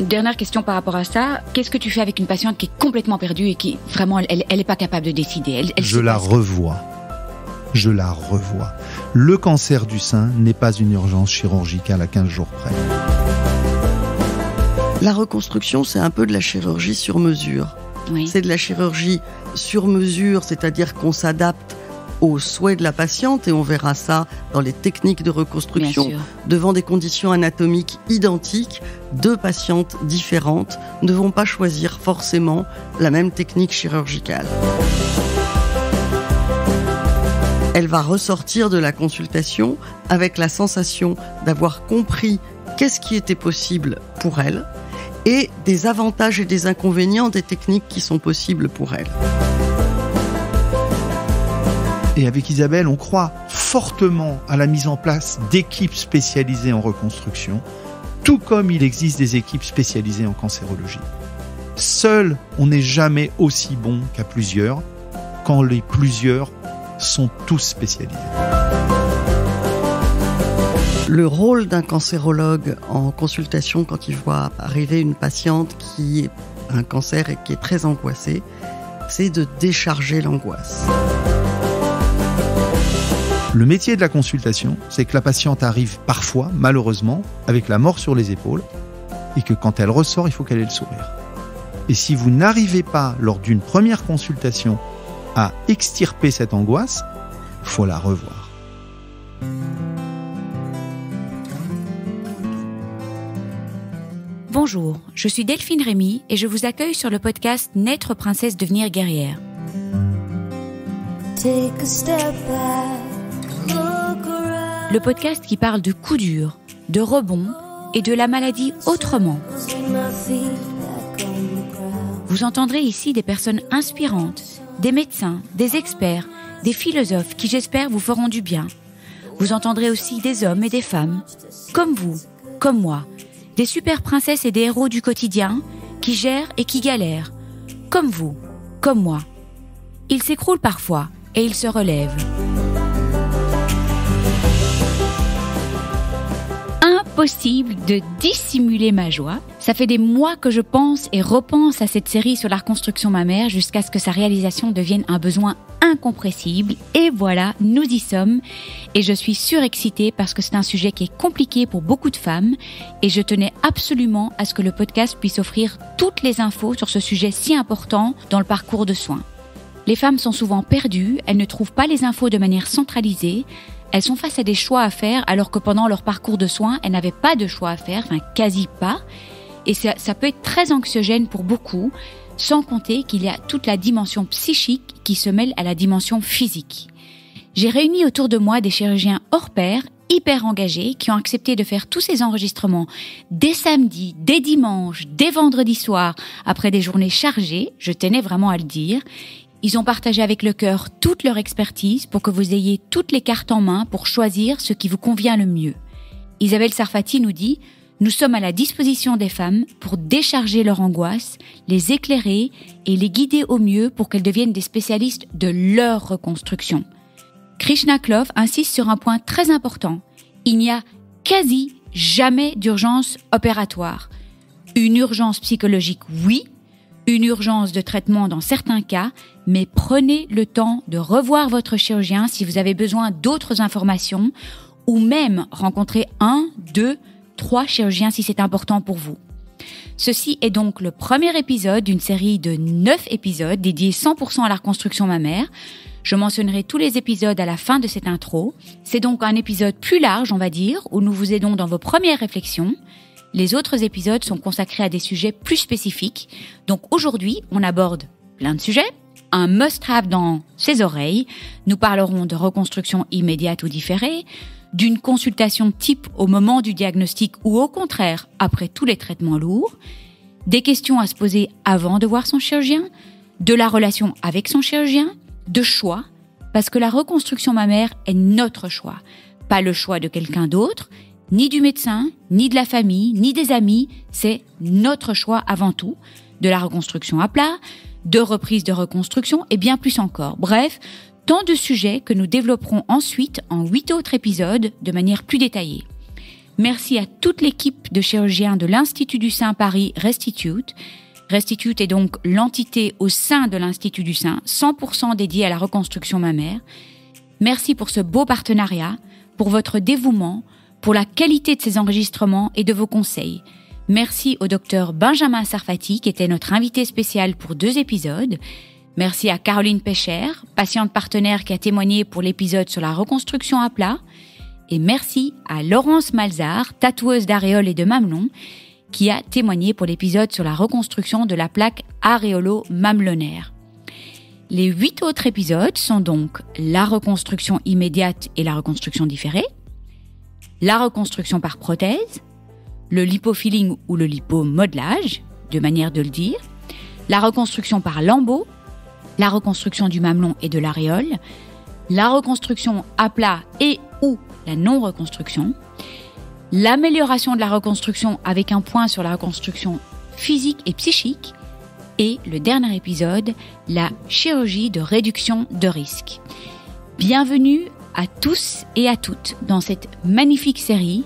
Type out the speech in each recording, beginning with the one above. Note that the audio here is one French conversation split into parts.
Dernière question par rapport à ça. Qu'est-ce que tu fais avec une patiente qui est complètement perdue et qui, vraiment, elle est pas capable de décider? Je la revois. Le cancer du sein n'est pas une urgence chirurgicale à 15 jours près. La reconstruction, c'est un peu de la chirurgie sur mesure. Oui. C'est de la chirurgie sur mesure, c'est-à-dire qu'on s'adapte aux souhaits de la patiente, et on verra ça dans les techniques de reconstruction. Devant des conditions anatomiques identiques, deux patientes différentes ne vont pas choisir forcément la même technique chirurgicale. Elle va ressortir de la consultation avec la sensation d'avoir compris qu'est-ce qui était possible pour elle et des avantages et des inconvénients des techniques qui sont possibles pour elle. Et avec Isabelle, on croit fortement à la mise en place d'équipes spécialisées en reconstruction, tout comme il existe des équipes spécialisées en cancérologie. Seul, on n'est jamais aussi bon qu'à plusieurs, quand les plusieurs sont tous spécialisés. Le rôle d'un cancérologue en consultation quand il voit arriver une patiente qui a un cancer et qui est très angoissée, c'est de décharger l'angoisse. Le métier de la consultation, c'est que la patiente arrive parfois, malheureusement, avec la mort sur les épaules, et que quand elle ressort, il faut qu'elle ait le sourire. Et si vous n'arrivez pas, lors d'une première consultation, à extirper cette angoisse, il faut la revoir. Bonjour, je suis Delphine Rémy et je vous accueille sur le podcast Naître princesse, devenir guerrière. Le podcast qui parle de coups durs, de rebonds et de la maladie autrement. Vous entendrez ici des personnes inspirantes, des médecins, des experts, des philosophes qui, j'espère, vous feront du bien. Vous entendrez aussi des hommes et des femmes, comme vous, comme moi, des super princesses et des héros du quotidien qui gèrent et qui galèrent, comme vous, comme moi. Ils s'écroulent parfois et ils se relèvent. Impossible de dissimuler ma joie. Ça fait des mois que je pense et repense à cette série sur la reconstruction mammaire jusqu'à ce que sa réalisation devienne un besoin incompressible. Et voilà, nous y sommes. Et je suis surexcitée parce que c'est un sujet qui est compliqué pour beaucoup de femmes. Et je tenais absolument à ce que le podcast puisse offrir toutes les infos sur ce sujet si important dans le parcours de soins. Les femmes sont souvent perdues, elles ne trouvent pas les infos de manière centralisée. Elles sont face à des choix à faire alors que pendant leur parcours de soins, elles n'avaient pas de choix à faire, enfin quasi pas. Et ça peut être très anxiogène pour beaucoup, sans compter qu'il y a toute la dimension psychique qui se mêle à la dimension physique. J'ai réuni autour de moi des chirurgiens hors pair, hyper engagés, qui ont accepté de faire tous ces enregistrements dès samedi, dès dimanche, dès vendredi soir, après des journées chargées, je tenais vraiment à le dire. Ils ont partagé avec le cœur toute leur expertise pour que vous ayez toutes les cartes en main pour choisir ce qui vous convient le mieux. Isabelle Sarfati nous dit « Nous sommes à la disposition des femmes pour décharger leur angoisse, les éclairer et les guider au mieux pour qu'elles deviennent des spécialistes de leur reconstruction. » Krishna Klov insiste sur un point très important. Il n'y a quasi jamais d'urgence opératoire. Une urgence psychologique, oui. Une urgence de traitement dans certains cas, mais prenez le temps de revoir votre chirurgien si vous avez besoin d'autres informations ou même rencontrer 1, 2, 3 chirurgiens si c'est important pour vous. Ceci est donc le premier épisode d'une série de 9 épisodes dédiés 100% à la reconstruction mammaire. Je mentionnerai tous les épisodes à la fin de cette intro. C'est donc un épisode plus large, on va dire, où nous vous aidons dans vos premières réflexions. Les autres épisodes sont consacrés à des sujets plus spécifiques. Donc aujourd'hui, on aborde plein de sujets. Un must-have dans ses oreilles. Nous parlerons de reconstruction immédiate ou différée, d'une consultation type au moment du diagnostic ou au contraire après tous les traitements lourds, des questions à se poser avant de voir son chirurgien, de la relation avec son chirurgien, de choix, parce que la reconstruction mammaire est notre choix, pas le choix de quelqu'un d'autre, ni du médecin, ni de la famille, ni des amis, c'est notre choix avant tout, de la reconstruction à plat, de reprise de reconstruction et bien plus encore. Bref, tant de sujets que nous développerons ensuite en 8 autres épisodes de manière plus détaillée. Merci à toute l'équipe de chirurgiens de l'Institut du Sein Paris Restitute. Restitute est donc l'entité au sein de l'Institut du Sein, 100% dédiée à la reconstruction mammaire. Merci pour ce beau partenariat, pour votre dévouement, pour la qualité de ces enregistrements et de vos conseils. Merci au docteur Benjamin Sarfati, qui était notre invité spécial pour 2 épisodes. Merci à Caroline Pécher, patiente partenaire qui a témoigné pour l'épisode sur la reconstruction à plat. Et merci à Laurence Malzard, tatoueuse d'aréoles et de mamelons, qui a témoigné pour l'épisode sur la reconstruction de la plaque aréolo-mamelonnaire. Les 8 autres épisodes sont donc la reconstruction immédiate et la reconstruction différée, la reconstruction par prothèse, le lipofilling ou le lipomodelage, deux manières de le dire, la reconstruction par lambeau, la reconstruction du mamelon et de l'aréole, la reconstruction à plat et ou la non-reconstruction, l'amélioration de la reconstruction avec un point sur la reconstruction physique et psychique, et le dernier épisode, la chirurgie de réduction de risque. Bienvenue à tous et à toutes dans cette magnifique série.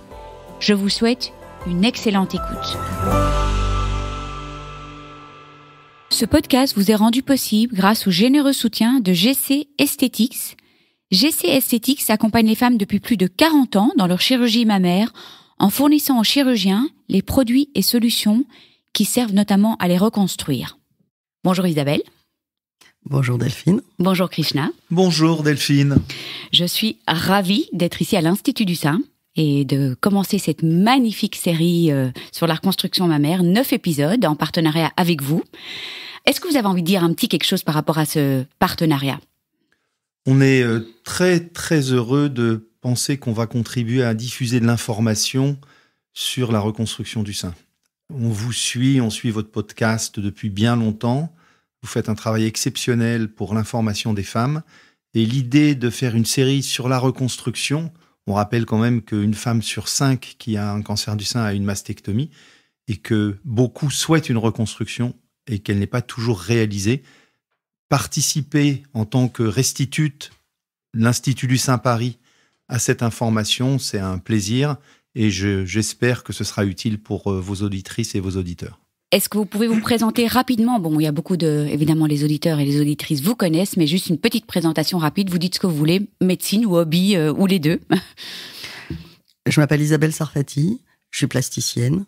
Je vous souhaite une excellente écoute. Ce podcast vous est rendu possible grâce au généreux soutien de GC Aesthetics. GC Aesthetics accompagne les femmes depuis plus de 40 ans dans leur chirurgie mammaire en fournissant aux chirurgiens les produits et solutions qui servent notamment à les reconstruire. Bonjour Isabelle. Bonjour Delphine. Bonjour Krishna. Bonjour Delphine. Je suis ravie d'être ici à l'Institut du Sein et de commencer cette magnifique série sur la reconstruction mammaire, 9 épisodes en partenariat avec vous. Est-ce que vous avez envie de dire un petit quelque chose par rapport à ce partenariat ? On est très très heureux de penser qu'on va contribuer à diffuser de l'information sur la reconstruction du sein. On vous suit, on suit votre podcast depuis bien longtemps. Vous faites un travail exceptionnel pour l'information des femmes. Et l'idée de faire une série sur la reconstruction, on rappelle quand même qu'une femme sur 5 qui a un cancer du sein a une mastectomie et que beaucoup souhaitent une reconstruction et qu'elle n'est pas toujours réalisée. Participer en tant que restitute l'Institut du Sein Paris à cette information, c'est un plaisir et j'espère que ce sera utile pour vos auditrices et vos auditeurs. Est-ce que vous pouvez vous présenter rapidement ? Bon, il y a beaucoup évidemment, les auditeurs et les auditrices vous connaissent, mais juste une petite présentation rapide. Vous dites ce que vous voulez, médecine ou hobby, ou les deux. Je m'appelle Isabelle Sarfati, je suis plasticienne.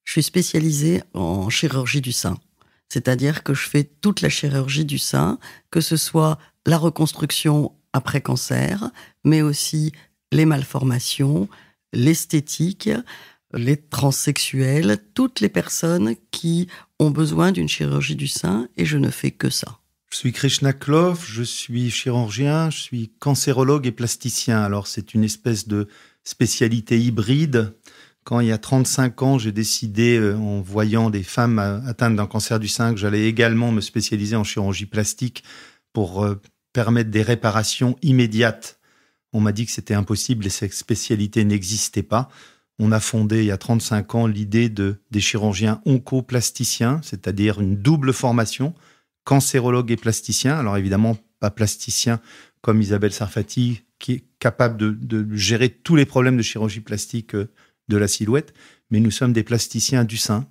Je suis spécialisée en chirurgie du sein. C'est-à-dire que je fais toute la chirurgie du sein, que ce soit la reconstruction après cancer, mais aussi les malformations, l'esthétique, les transsexuels, toutes les personnes qui ont besoin d'une chirurgie du sein, et je ne fais que ça. Je suis Krishna Klov, je suis chirurgien, je suis cancérologue et plasticien. Alors c'est une espèce de spécialité hybride. Quand il y a 35 ans, j'ai décidé, en voyant des femmes atteintes d'un cancer du sein, que j'allais également me spécialiser en chirurgie plastique pour permettre des réparations immédiates. On m'a dit que c'était impossible et cette spécialité n'existait pas. On a fondé il y a 35 ans l'idée des chirurgiens oncoplasticiens, c'est-à-dire une double formation, cancérologue et plasticien. Alors évidemment, pas plasticien comme Isabelle Sarfati, qui est capable de gérer tous les problèmes de chirurgie plastique de la silhouette, mais nous sommes des plasticiens du sein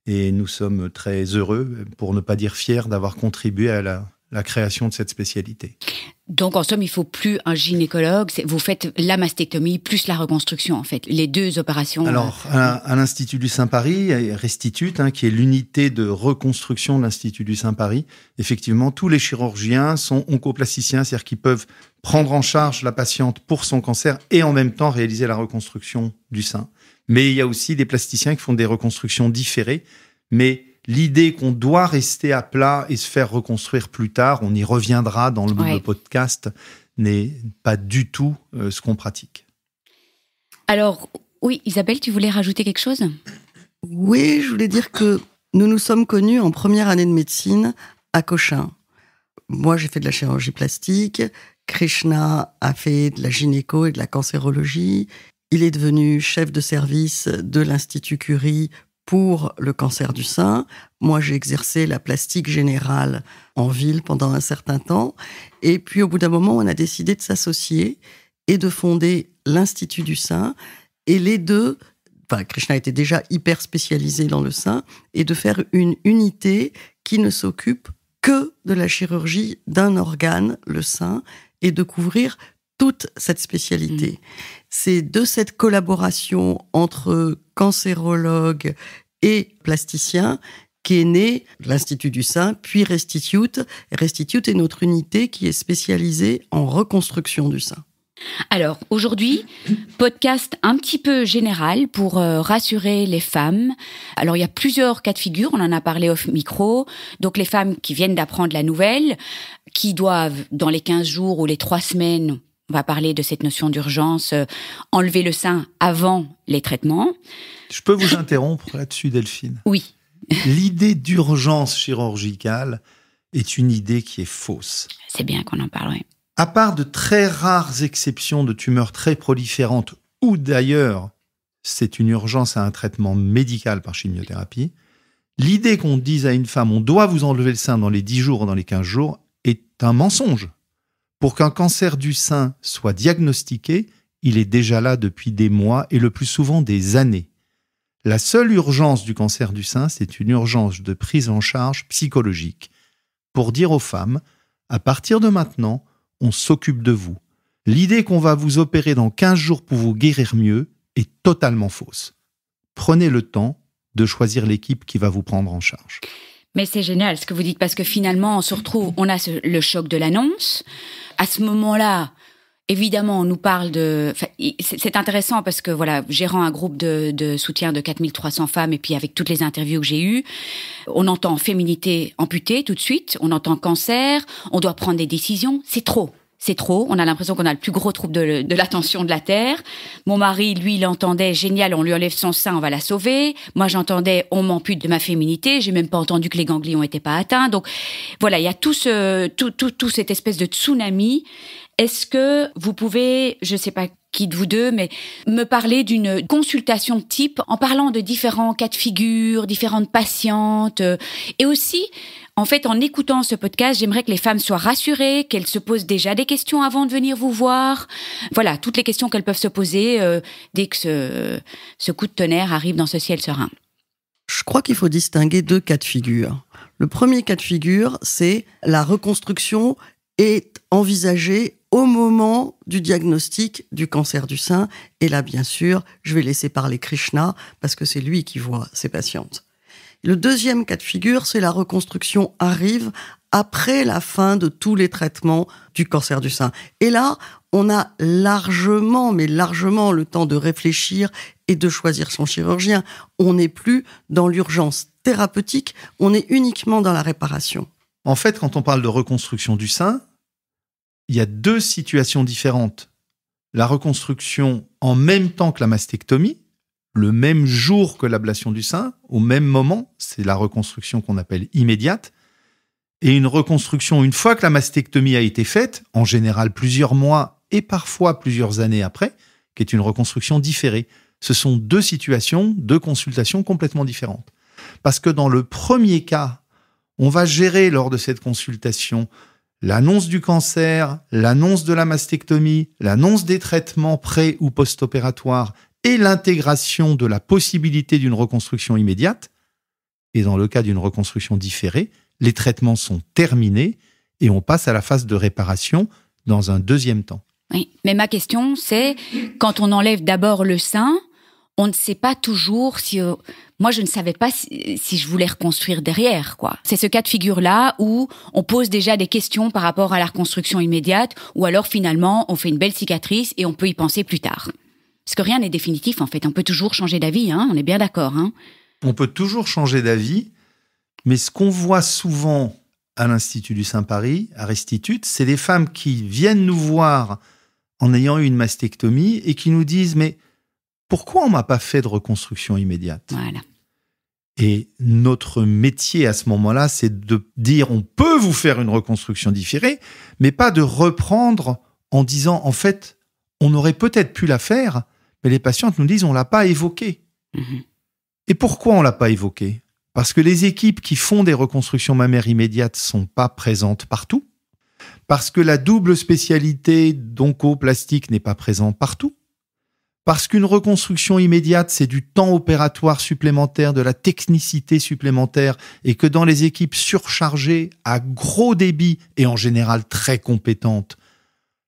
et nous sommes très heureux, pour ne pas dire fiers, d'avoir contribué à la création de cette spécialité. Donc, en somme, il ne faut plus un gynécologue. Vous faites la mastectomie plus la reconstruction, en fait. Les deux opérations. Alors, à l'Institut du Sein Paris, Restitute, qui est l'unité de reconstruction de l'Institut du Sein Paris, effectivement, tous les chirurgiens sont oncoplasticiens, c'est-à-dire qu'ils peuvent prendre en charge la patiente pour son cancer et en même temps réaliser la reconstruction du sein. Mais il y a aussi des plasticiens qui font des reconstructions différées, mais l'idée qu'on doit rester à plat et se faire reconstruire plus tard, on y reviendra dans le podcast, n'est pas du tout ce qu'on pratique. Alors, oui, Isabelle, tu voulais rajouter quelque chose ? Oui, je voulais dire que nous nous sommes connus en première année de médecine à Cochin. Moi, j'ai fait de la chirurgie plastique. Krishna a fait de la gynéco et de la cancérologie. Il est devenu chef de service de l'Institut Curie pour le cancer du sein. Moi, j'ai exercé la plastique générale en ville pendant un certain temps. Et puis, au bout d'un moment, on a décidé de s'associer et de fonder l'Institut du sein. Et les deux Krishna était déjà hyper spécialisé dans le sein, et de faire une unité qui ne s'occupe que de la chirurgie d'un organe, le sein, et de couvrir toute cette spécialité. C'est de cette collaboration entre cancérologues et plasticiens qu'est né l'Institut du sein, puis Restitute. Restitute est notre unité qui est spécialisée en reconstruction du sein. Alors, aujourd'hui, podcast un petit peu général pour rassurer les femmes. Alors, il y a plusieurs cas de figure, on en a parlé off micro. Donc, les femmes qui viennent d'apprendre la nouvelle, qui doivent, dans les 15 jours ou les 3 semaines, on va parler de cette notion d'urgence, enlever le sein avant les traitements. Je peux vous interrompre là-dessus, Delphine? Oui. L'idée d'urgence chirurgicale est une idée qui est fausse. C'est bien qu'on en parle, oui. À part de très rares exceptions de tumeurs très proliférantes, ou d'ailleurs, c'est une urgence à un traitement médical par chimiothérapie, l'idée qu'on dise à une femme « on doit vous enlever le sein dans les 10 jours ou dans les 15 jours » est un mensonge. Pour qu'un cancer du sein soit diagnostiqué, il est déjà là depuis des mois et le plus souvent des années. La seule urgence du cancer du sein, c'est une urgence de prise en charge psychologique. Pour dire aux femmes, à partir de maintenant, on s'occupe de vous. L'idée qu'on va vous opérer dans 15 jours pour vous guérir mieux est totalement fausse. Prenez le temps de choisir l'équipe qui va vous prendre en charge. Mais c'est génial ce que vous dites, parce que finalement, on se retrouve, on a le choc de l'annonce. À ce moment-là, évidemment, on nous parle de... C'est intéressant parce que, voilà, gérant un groupe de soutien de 4300 femmes, et puis avec toutes les interviews que j'ai eues, on entend féminité amputée tout de suite, on entend cancer, on doit prendre des décisions, c'est trop. C'est trop, on a l'impression qu'on a le plus gros trouble de l'attention de la Terre. Mon mari, lui, il entendait, génial, on lui enlève son sein, on va la sauver. Moi, j'entendais, on m'ampute de ma féminité, j'ai même pas entendu que les ganglions étaient pas atteints. Donc, voilà, il y a tout cette espèce de tsunami. Est-ce que vous pouvez, je sais pas qui de vous deux, mais me parler d'une consultation type en parlant de différents cas de figure, différentes patientes, et aussi, en fait, en écoutant ce podcast, j'aimerais que les femmes soient rassurées, qu'elles se posent déjà des questions avant de venir vous voir. Voilà, toutes les questions qu'elles peuvent se poser dès que ce coup de tonnerre arrive dans ce ciel serein. Je crois qu'il faut distinguer 2 cas de figure. Le premier cas de figure, c'est la reconstruction est envisagée au moment du diagnostic du cancer du sein. Et là, bien sûr, je vais laisser parler Krishna parce que c'est lui qui voit ses patientes. Le deuxième cas de figure, c'est la reconstruction arrive après la fin de tous les traitements du cancer du sein. Et là, on a largement le temps de réfléchir et de choisir son chirurgien. On n'est plus dans l'urgence thérapeutique, on est uniquement dans la réparation. En fait, quand on parle de reconstruction du sein, il y a 2 situations différentes. La reconstruction en même temps que la mastectomie, le même jour que l'ablation du sein, au même moment, c'est la reconstruction qu'on appelle immédiate, et une reconstruction une fois que la mastectomie a été faite, en général plusieurs mois et parfois plusieurs années après, qui est une reconstruction différée. Ce sont 2 situations, 2 consultations complètement différentes. Parce que dans le premier cas, on va gérer lors de cette consultation l'annonce du cancer, l'annonce de la mastectomie, l'annonce des traitements pré- ou post-opératoires et l'intégration de la possibilité d'une reconstruction immédiate. Et dans le cas d'une reconstruction différée, les traitements sont terminés et on passe à la phase de réparation dans un deuxième temps. Oui, mais ma question, c'est, quand on enlève d'abord le sein, on ne sait pas toujours si... moi, je ne savais pas si je voulais reconstruire derrière, quoi. C'est ce cas de figure-là où on pose déjà des questions par rapport à la reconstruction immédiate, ou alors finalement, on fait une belle cicatrice et on peut y penser plus tard. Parce que rien n'est définitif, en fait. On peut toujours changer d'avis, hein. On est bien d'accord, hein. On peut toujours changer d'avis, mais ce qu'on voit souvent à l'Institut du Sein Paris, à Restitute, c'est des femmes qui viennent nous voir en ayant eu une mastectomie et qui nous disent « mais pourquoi on m'a pas fait de reconstruction immédiate ?» Voilà. Et notre métier à ce moment-là, c'est de dire on peut vous faire une reconstruction différée, mais pas de reprendre en disant en fait, on aurait peut-être pu la faire, mais les patientes nous disent on l'a pas évoqué. Mmh. Et pourquoi on l'a pas évoqué ? Parce que les équipes qui font des reconstructions mammaires immédiates sont pas présentes partout, parce que la double spécialité d'oncoplastique n'est pas présente partout, Parce qu'une reconstruction immédiate, c'est du temps opératoire supplémentaire, de la technicité supplémentaire, et que dans les équipes surchargées, à gros débit et en général très compétentes,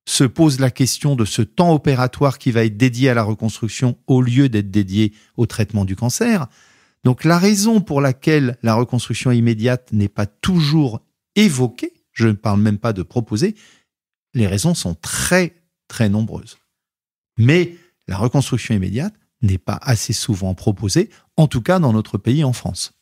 se pose la question de ce temps opératoire qui va être dédié à la reconstruction au lieu d'être dédié au traitement du cancer. Donc la raison pour laquelle la reconstruction immédiate n'est pas toujours évoquée, je ne parle même pas de proposer, les raisons sont très, très nombreuses. Mais la reconstruction immédiate n'est pas assez souvent proposée, en tout cas dans notre pays, en France.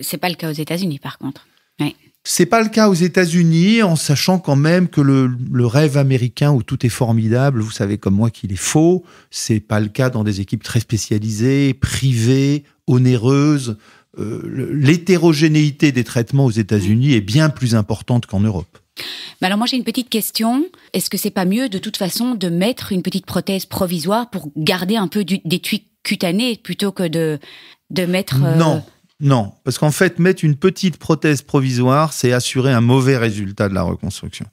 C'est pas le cas aux États-Unis, par contre. Ouais. C'est pas le cas aux États-Unis, en sachant quand même que le rêve américain où tout est formidable, vous savez comme moi qu'il est faux. C'est pas le cas dans des équipes très spécialisées, privées, onéreuses. L'hétérogénéité des traitements aux États-Unis est bien plus importante qu'en Europe. Mais alors moi j'ai une petite question. Est-ce que c'est pas mieux de toute façon de mettre une petite prothèse provisoire pour garder un peu d'étui cutané plutôt que de mettre... Non, parce qu'en fait, mettre une petite prothèse provisoire, c'est assurer un mauvais résultat de la reconstruction.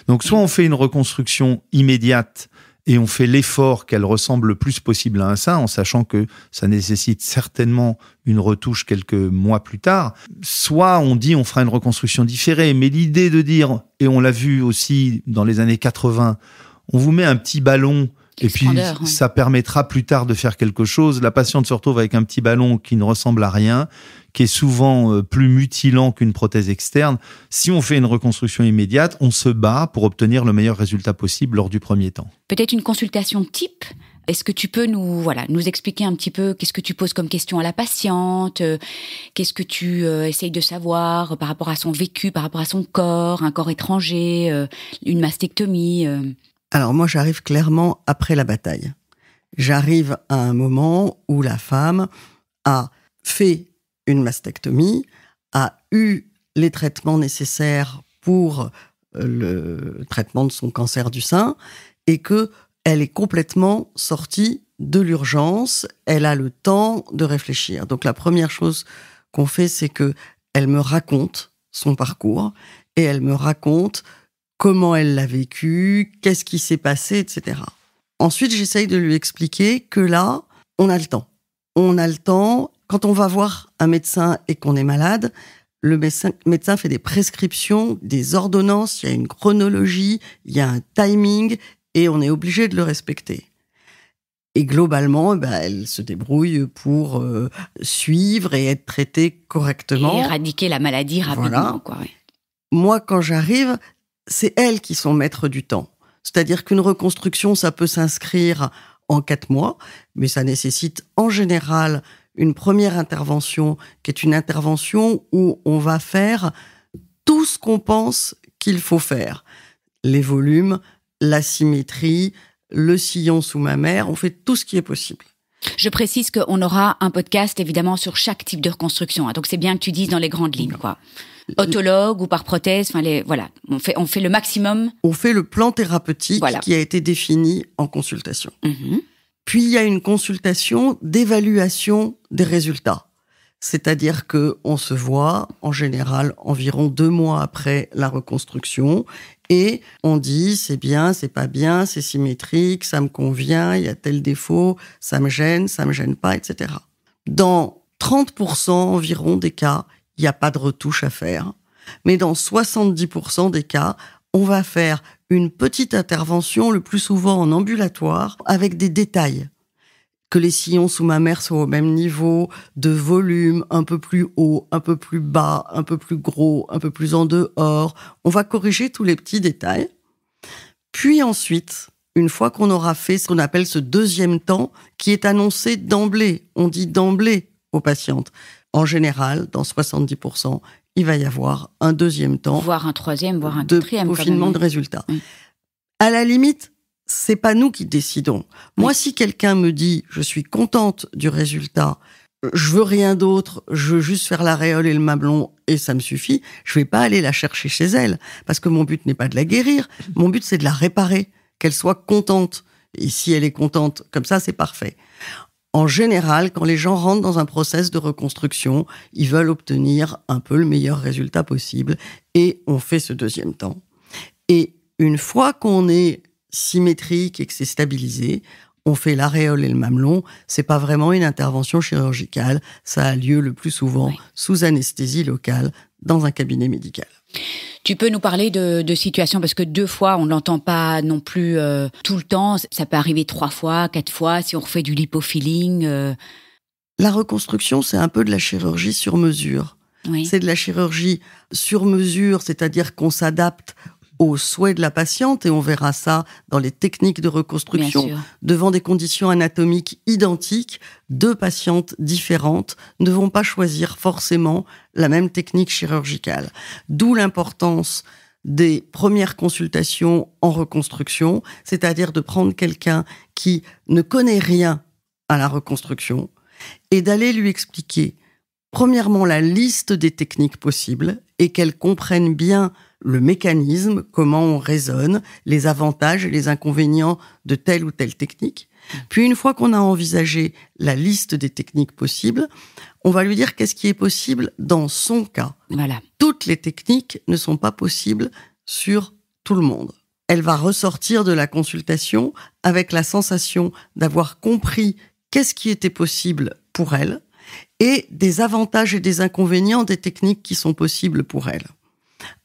Donc soit on fait une reconstruction immédiate et on fait l'effort qu'elle ressemble le plus possible à un sein, en sachant que ça nécessite certainement une retouche quelques mois plus tard. Soit on dit on fera une reconstruction différée, mais l'idée de dire, et on l'a vu aussi dans les années 80, on vous met un petit ballon et puis ça permettra plus tard de faire quelque chose. La patiente se retrouve avec un petit ballon qui ne ressemble à rien, qui est souvent plus mutilant qu'une prothèse externe. Si on fait une reconstruction immédiate, on se bat pour obtenir le meilleur résultat possible lors du premier temps. Peut-être une consultation type. Est-ce que tu peux nous expliquer un petit peu qu'est-ce que tu poses comme question à la patiente, qu'est-ce que tu essayes de savoir par rapport à son vécu, par rapport à son corps, un corps étranger, une mastectomie Alors moi, j'arrive clairement après la bataille. J'arrive à un moment où la femme a fait une mastectomie, a eu les traitements nécessaires pour le traitement de son cancer du sein et qu'elle est complètement sortie de l'urgence. Elle a le temps de réfléchir. Donc la première chose qu'on fait, c'est qu'elle me raconte son parcours et elle me raconte comment elle l'a vécu, qu'est-ce qui s'est passé, etc. Ensuite, j'essaye de lui expliquer que là, on a le temps. On a le temps. Quand on va voir un médecin et qu'on est malade, le médecin fait des prescriptions, des ordonnances, il y a une chronologie, il y a un timing, et on est obligé de le respecter. Et globalement, elle se débrouille pour suivre et être traitée correctement. Et éradiquer la maladie rapidement. Voilà. Quoi, ouais. Moi, quand j'arrive, c'est elles qui sont maîtres du temps. C'est-à-dire qu'une reconstruction, ça peut s'inscrire en 4 mois, mais ça nécessite en général une première intervention, qui est une intervention où on va faire tout ce qu'on pense qu'il faut faire. Les volumes, la symétrie, le sillon sous mammaire, on fait tout ce qui est possible. Je précise qu'on aura un podcast évidemment sur chaque type de reconstruction. Donc c'est bien que tu dises dans les grandes lignes, quoi. Autologue ou par prothèse, voilà, on fait le maximum. On fait le plan thérapeutique qui a été défini en consultation. Mmh. Puis il y a une consultation d'évaluation des résultats. C'est-à-dire qu'on se voit, en général, environ 2 mois après la reconstruction, et on dit c'est bien, c'est pas bien, c'est symétrique, ça me convient, il y a tel défaut, ça me gêne pas, etc. Dans 30% environ des cas, il n'y a pas de retouche à faire. Mais dans 70% des cas, on va faire une petite intervention, le plus souvent en ambulatoire, avec des détails. Que les sillons sous mammaire soient au même niveau, de volume, un peu plus haut, un peu plus bas, un peu plus gros, un peu plus en dehors. On va corriger tous les petits détails. Puis ensuite, une fois qu'on aura fait ce qu'on appelle ce deuxième temps, qui est annoncé d'emblée, on dit d'emblée aux patientes. En général, dans 70%, il va y avoir un deuxième temps. Voire un troisième, voire un quatrième. De peaufinement de résultats. Oui. À la limite, c'est pas nous qui décidons. Moi, si quelqu'un me dit « je suis contente du résultat, je veux rien d'autre, je veux juste faire l'aréole et le mamelon et ça me suffit », je vais pas aller la chercher chez elle. Parce que mon but n'est pas de la guérir, mon but c'est de la réparer, qu'elle soit contente. Et si elle est contente, comme ça, c'est parfait. En général, quand les gens rentrent dans un process de reconstruction, ils veulent obtenir un peu le meilleur résultat possible et on fait ce deuxième temps. Et une fois qu'on est symétrique et que c'est stabilisé, on fait l'aréole et le mamelon, c'est pas vraiment une intervention chirurgicale. Ça a lieu le plus souvent sous anesthésie locale dans un cabinet médical. Tu peux nous parler de situations, parce que 2 fois, on ne l'entend pas non plus tout le temps. Ça peut arriver 3 fois, 4 fois, si on refait du lipofilling. La reconstruction, c'est un peu de la chirurgie sur mesure. Oui. C'est de la chirurgie sur mesure, c'est-à-dire qu'on s'adapte aux souhaits de la patiente, et on verra ça dans les techniques de reconstruction. Devant des conditions anatomiques identiques, 2 patientes différentes ne vont pas choisir forcément la même technique chirurgicale. D'où l'importance des premières consultations en reconstruction, c'est-à-dire de prendre quelqu'un qui ne connaît rien à la reconstruction et d'aller lui expliquer, premièrement, la liste des techniques possibles et qu'elle comprenne bien le mécanisme, comment on raisonne, les avantages et les inconvénients de telle ou telle technique. Puis une fois qu'on a envisagé la liste des techniques possibles, on va lui dire qu'est-ce qui est possible dans son cas. Voilà. Toutes les techniques ne sont pas possibles sur tout le monde. Elle va ressortir de la consultation avec la sensation d'avoir compris qu'est-ce qui était possible pour elle et des avantages et des inconvénients des techniques qui sont possibles pour elle.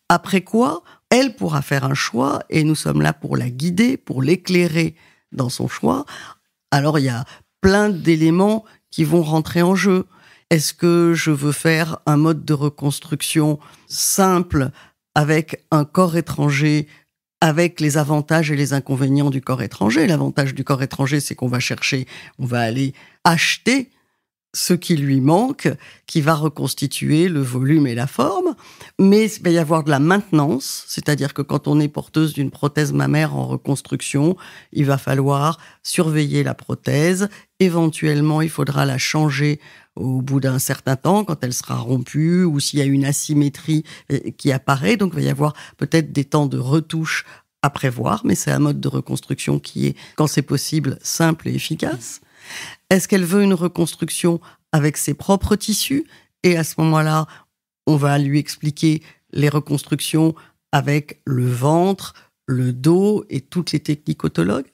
Après quoi, elle pourra faire un choix et nous sommes là pour la guider, pour l'éclairer dans son choix. Alors, il y a plein d'éléments qui vont rentrer en jeu. Est-ce que je veux faire un mode de reconstruction simple avec un corps étranger, avec les avantages et les inconvénients du corps étranger? L'avantage du corps étranger, c'est qu'on va chercher, on va aller acheter ce qui lui manque, qui va reconstituer le volume et la forme. Mais il va y avoir de la maintenance, c'est-à-dire que quand on est porteuse d'une prothèse mammaire en reconstruction, il va falloir surveiller la prothèse. Éventuellement, il faudra la changer au bout d'un certain temps, quand elle sera rompue, ou s'il y a une asymétrie qui apparaît. Donc, il va y avoir peut-être des temps de retouche à prévoir, mais c'est un mode de reconstruction qui est, quand c'est possible, simple et efficace. Est-ce qu'elle veut une reconstruction avec ses propres tissus? Et à ce moment-là, on va lui expliquer les reconstructions avec le ventre, le dos et toutes les techniques autologues.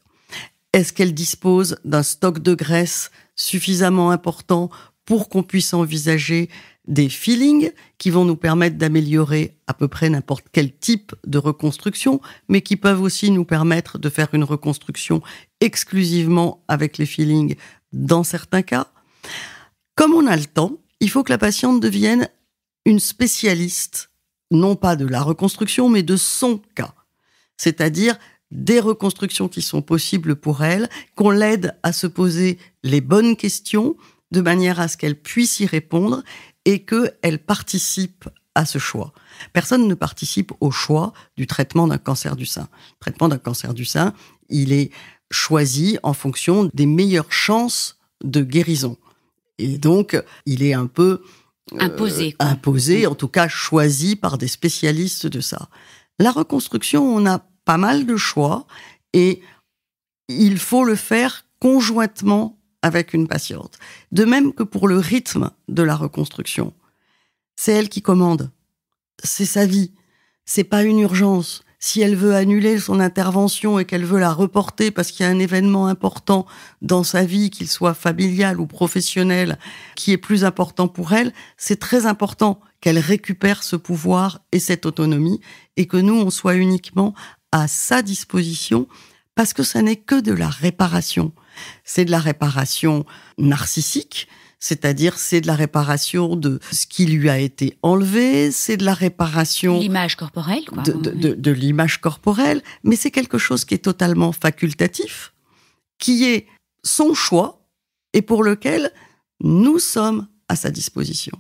Est-ce qu'elle dispose d'un stock de graisse suffisamment important pour qu'on puisse envisager des fillings qui vont nous permettre d'améliorer à peu près n'importe quel type de reconstruction, mais qui peuvent aussi nous permettre de faire une reconstruction exclusivement avec les fillings dans certains cas. Comme on a le temps, il faut que la patiente devienne une spécialiste, non pas de la reconstruction, mais de son cas. C'est-à-dire des reconstructions qui sont possibles pour elle, qu'on l'aide à se poser les bonnes questions, de manière à ce qu'elle puisse y répondre et qu'elle participe à ce choix. Personne ne participe au choix du traitement d'un cancer du sein. Le traitement d'un cancer du sein, il est choisi en fonction des meilleures chances de guérison. Et donc, il est un peu imposé, en tout cas choisi par des spécialistes de ça. La reconstruction, on a pas mal de choix et il faut le faire conjointement avec une patiente. De même que pour le rythme de la reconstruction. C'est elle qui commande. C'est sa vie. C'est pas une urgence. Si elle veut annuler son intervention et qu'elle veut la reporter parce qu'il y a un événement important dans sa vie, qu'il soit familial ou professionnel, qui est plus important pour elle, c'est très important qu'elle récupère ce pouvoir et cette autonomie et que nous, on soit uniquement à sa disposition parce que ça n'est que de la réparation. C'est de la réparation narcissique, c'est-à-dire c'est de la réparation de ce qui lui a été enlevé, c'est de la réparation... L'image corporelle, quoi. De l'image corporelle, mais c'est quelque chose qui est totalement facultatif, qui est son choix et pour lequel nous sommes à sa disposition.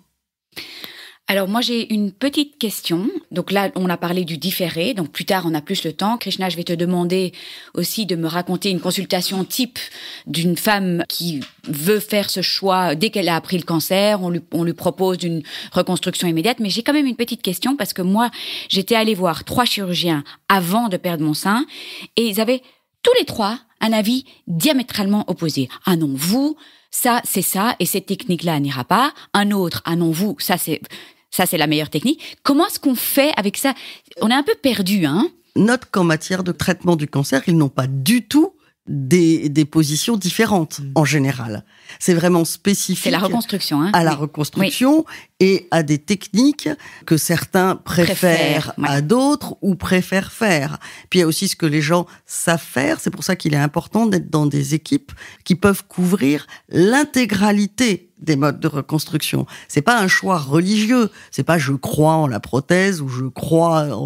Alors moi j'ai une petite question. Donc là on a parlé du différé, donc plus tard on a plus le temps. Krishna, je vais te demander aussi de me raconter une consultation type d'une femme qui veut faire ce choix dès qu'elle a appris le cancer. On lui propose une reconstruction immédiate, mais j'ai quand même une petite question parce que moi j'étais allée voir 3 chirurgiens avant de perdre mon sein et ils avaient tous les 3 un avis diamétralement opposé. Ah non, vous, ça c'est ça et cette technique-là n'ira pas. Un autre, ah non, vous, ça c'est la meilleure technique. Comment est-ce qu'on fait avec ça? On est un peu perdu, hein? Note qu'en matière de traitement du cancer, ils n'ont pas du tout des positions différentes en général. C'est vraiment spécifique. C'est la reconstruction, à la reconstruction et à des techniques que certains préfèrent à d'autres ou préfèrent faire. Puis il y a aussi ce que les gens savent faire. C'est pour ça qu'il est important d'être dans des équipes qui peuvent couvrir l'intégralité des modes de reconstruction. C'est pas un choix religieux. C'est pas je crois en la prothèse ou je crois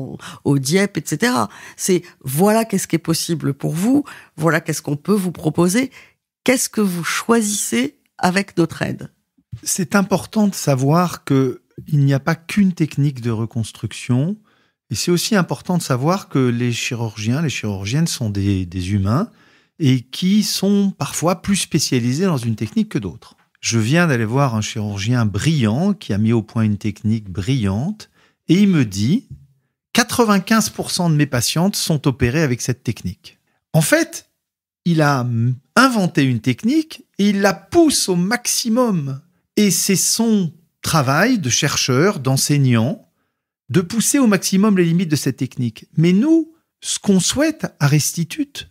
au DIEP, etc. C'est voilà qu'est-ce qui est possible pour vous. Voilà qu'est-ce qu'on peut vous proposer. Qu'est-ce que vous choisissez avec notre aide ? C'est important de savoir qu'il n'y a pas qu'une technique de reconstruction. Et c'est aussi important de savoir que les chirurgiennes sont des humains et qui sont parfois plus spécialisés dans une technique que d'autres. Je viens d'aller voir un chirurgien brillant qui a mis au point une technique brillante et il me dit 95% de mes patientes sont opérées avec cette technique. En fait, il a inventé une technique et il la pousse au maximum. Et c'est son travail de chercheur, d'enseignant, de pousser au maximum les limites de cette technique. Mais nous, ce qu'on souhaite à Restitute,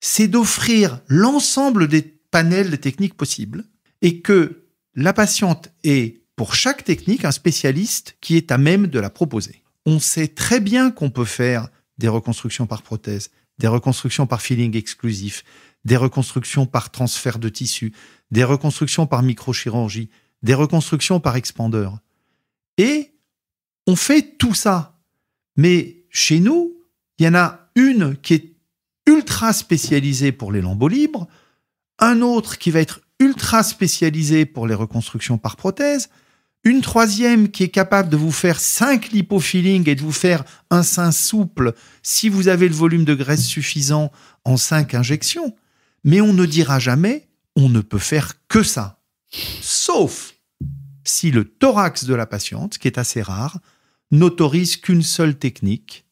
c'est d'offrir l'ensemble des panels de techniques possibles et que la patiente ait, pour chaque technique, un spécialiste qui est à même de la proposer. On sait très bien qu'on peut faire des reconstructions par prothèse, des reconstructions par filling exclusif, des reconstructions par transfert de tissu, des reconstructions par microchirurgie, des reconstructions par expandeur. Et on fait tout ça. Mais chez nous, il y en a une qui est ultra spécialisée pour les lambeaux libres, un autre qui va être ultra spécialisé pour les reconstructions par prothèse, une troisième qui est capable de vous faire 5 lipofillings et de vous faire un sein souple si vous avez le volume de graisse suffisant en 5 injections. Mais on ne dira jamais, on ne peut faire que ça. Sauf si le thorax de la patiente, ce qui est assez rare, n'autorise qu'une seule technique,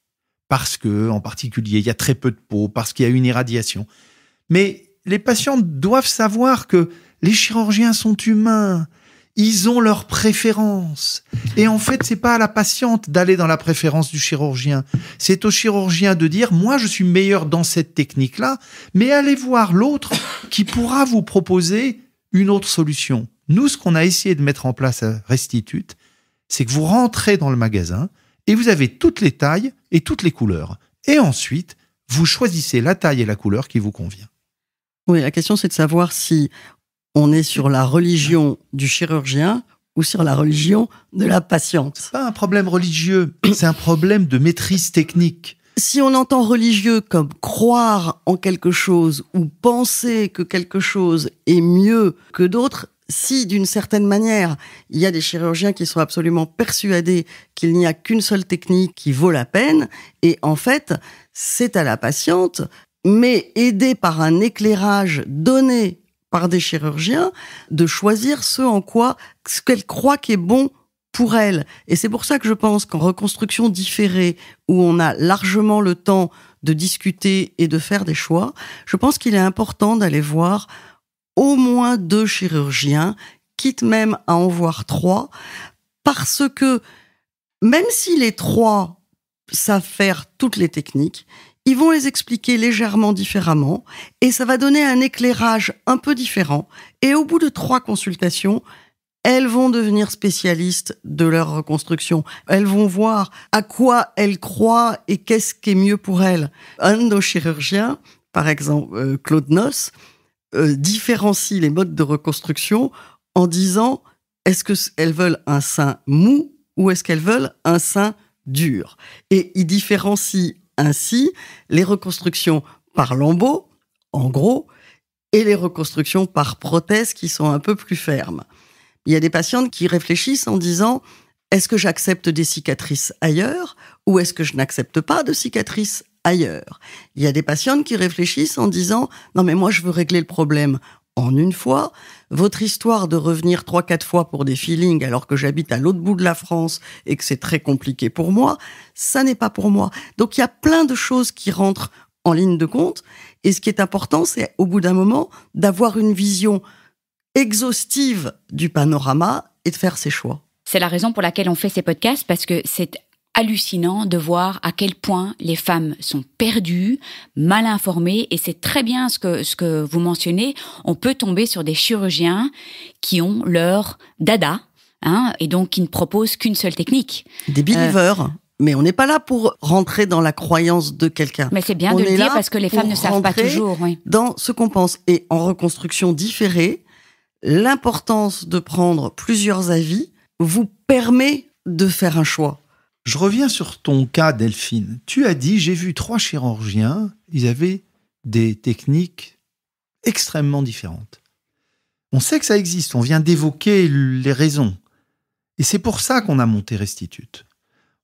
parce que, en particulier, il y a très peu de peau, parce qu'il y a une irradiation. Mais les patientes doivent savoir que les chirurgiens sont humains. Ils ont leurs préférences. Et en fait, c'est pas à la patiente d'aller dans la préférence du chirurgien. C'est au chirurgien de dire, moi, je suis meilleur dans cette technique-là, mais allez voir l'autre qui pourra vous proposer une autre solution. Nous, ce qu'on a essayé de mettre en place à Restitute, c'est que vous rentrez dans le magasin et vous avez toutes les tailles et toutes les couleurs. Et ensuite, vous choisissez la taille et la couleur qui vous convient. Oui, la question, c'est de savoir si on est sur la religion du chirurgien ou sur la religion de la patiente. C'est pas un problème religieux, c'est un problème de maîtrise technique. Si on entend religieux comme croire en quelque chose ou penser que quelque chose est mieux que d'autres, si d'une certaine manière, il y a des chirurgiens qui sont absolument persuadés qu'il n'y a qu'une seule technique qui vaut la peine, et en fait, c'est à la patiente, mais aidée par un éclairage donné par des chirurgiens, de choisir ce qu'elle croit qui est bon pour elle. Et c'est pour ça que je pense qu'en reconstruction différée, où on a largement le temps de discuter et de faire des choix, je pense qu'il est important d'aller voir au moins 2 chirurgiens, quitte même à en voir 3, parce que même si les 3 savent faire toutes les techniques, ils vont les expliquer légèrement différemment et ça va donner un éclairage un peu différent. Et au bout de 3 consultations, elles vont devenir spécialistes de leur reconstruction. Elles vont voir à quoi elles croient et qu'est-ce qui est mieux pour elles. Un de nos chirurgiens, par exemple Claude Noss, différencie les modes de reconstruction en disant est-ce qu'elles veulent un sein mou ou est-ce qu'elles veulent un sein dur. Et il différencie ainsi les reconstructions par lambeaux, en gros, et les reconstructions par prothèse qui sont un peu plus fermes. Il y a des patientes qui réfléchissent en disant est-ce que j'accepte des cicatrices ailleurs ou est-ce que je n'accepte pas de cicatrices ailleurs. Il y a des patientes qui réfléchissent en disant non mais moi je veux régler le problème en une fois. Votre histoire de revenir 3-4 fois pour des fillings alors que j'habite à l'autre bout de la France et que c'est très compliqué pour moi, ça n'est pas pour moi. Donc il y a plein de choses qui rentrent en ligne de compte et ce qui est important c'est au bout d'un moment d'avoir une vision exhaustive du panorama et de faire ses choix. C'est la raison pour laquelle on fait ces podcasts, parce que c'est hallucinant de voir à quel point les femmes sont perdues, mal informées, et c'est très bien ce que vous mentionnez. On peut tomber sur des chirurgiens qui ont leur dada, et donc qui ne proposent qu'une seule technique. Des believers. Mais on n'est pas là pour rentrer dans la croyance de quelqu'un. Mais c'est bien de le dire parce que les femmes ne savent pas toujours. Oui. Dans ce qu'on pense. Et en reconstruction différée, l'importance de prendre plusieurs avis vous permet de faire un choix. Je reviens sur ton cas, Delphine. Tu as dit, j'ai vu 3 chirurgiens, ils avaient des techniques extrêmement différentes. On sait que ça existe, on vient d'évoquer les raisons. Et c'est pour ça qu'on a monté Restitute.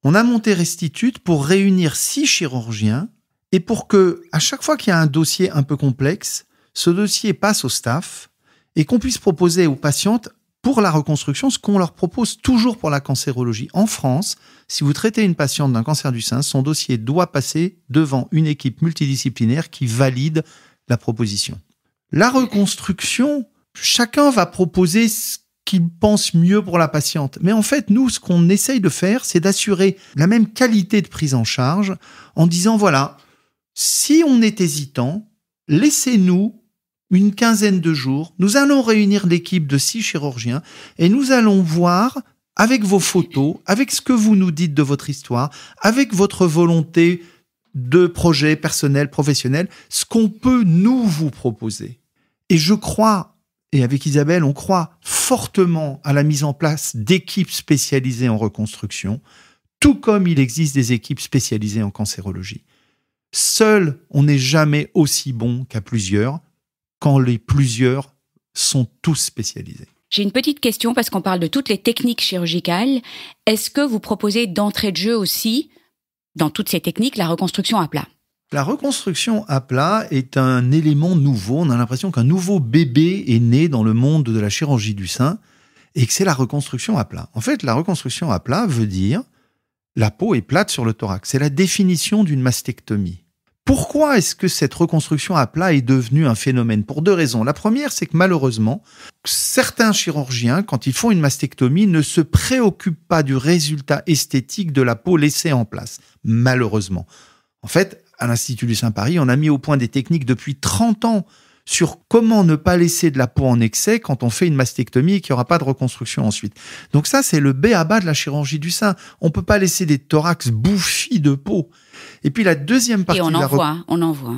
On a monté Restitute pour réunir 6 chirurgiens et pour que, à chaque fois qu'il y a un dossier un peu complexe, ce dossier passe au staff et qu'on puisse proposer aux patientes pour la reconstruction ce qu'on leur propose toujours pour la cancérologie. En France, si vous traitez une patiente d'un cancer du sein, son dossier doit passer devant une équipe multidisciplinaire qui valide la proposition. La reconstruction, chacun va proposer ce qu'il pense mieux pour la patiente. Mais en fait, nous, ce qu'on essaye de faire, c'est d'assurer la même qualité de prise en charge en disant, voilà, si on est hésitant, laissez-nous une quinzaine de jours. Nous allons réunir l'équipe de 6 chirurgiens et nous allons voir, avec vos photos, avec ce que vous nous dites de votre histoire, avec votre volonté de projet personnel, professionnel, ce qu'on peut nous vous proposer. Et je crois, et avec Isabelle, on croit fortement à la mise en place d'équipes spécialisées en reconstruction, tout comme il existe des équipes spécialisées en cancérologie. Seul, on n'est jamais aussi bon qu'à plusieurs, quand les plusieurs sont tous spécialisés. J'ai une petite question parce qu'on parle de toutes les techniques chirurgicales. Est-ce que vous proposez d'entrée de jeu aussi, dans toutes ces techniques, la reconstruction à plat ? La reconstruction à plat est un élément nouveau. On a l'impression qu'un nouveau bébé est né dans le monde de la chirurgie du sein et que c'est la reconstruction à plat. En fait, la reconstruction à plat veut dire la peau est plate sur le thorax. C'est la définition d'une mastectomie. Pourquoi est-ce que cette reconstruction à plat est devenue un phénomène ? Pour 2 raisons. La première, c'est que malheureusement, certains chirurgiens, quand ils font une mastectomie, ne se préoccupent pas du résultat esthétique de la peau laissée en place. Malheureusement. En fait, à l'Institut du Sein Paris, on a mis au point des techniques depuis 30 ans sur comment ne pas laisser de la peau en excès quand on fait une mastectomie et qu'il n'y aura pas de reconstruction ensuite. Donc ça, c'est le b.a.-ba de la chirurgie du sein. On ne peut pas laisser des thorax bouffis de peau. Et puis la deuxième partie... Et on en voit.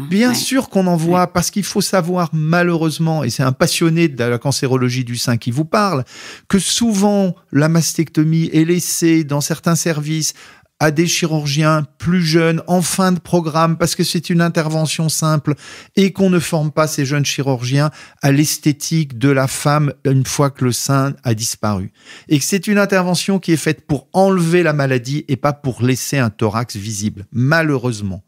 Bien sûr qu'on en voit, parce qu'il faut savoir malheureusement, et c'est un passionné de la cancérologie du sein qui vous parle, que souvent la mastectomie est laissée dans certains services à des chirurgiens plus jeunes, en fin de programme, parce que c'est une intervention simple et qu'on ne forme pas ces jeunes chirurgiens à l'esthétique de la femme une fois que le sein a disparu. Et que c'est une intervention qui est faite pour enlever la maladie et pas pour laisser un thorax visible, malheureusement.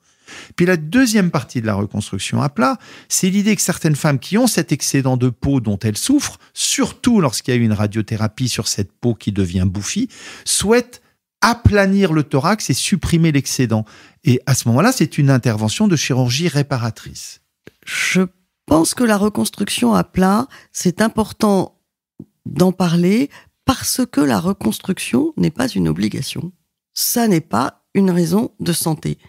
Puis la deuxième partie de la reconstruction à plat, c'est l'idée que certaines femmes qui ont cet excédent de peau dont elles souffrent, surtout lorsqu'il y a eu une radiothérapie sur cette peau qui devient bouffie, souhaitent aplanir le thorax et supprimer l'excédent. Et à ce moment-là, c'est une intervention de chirurgie réparatrice. Je pense que la reconstruction à plat, c'est important d'en parler parce que la reconstruction n'est pas une obligation. Ça n'est pas une raison de santé.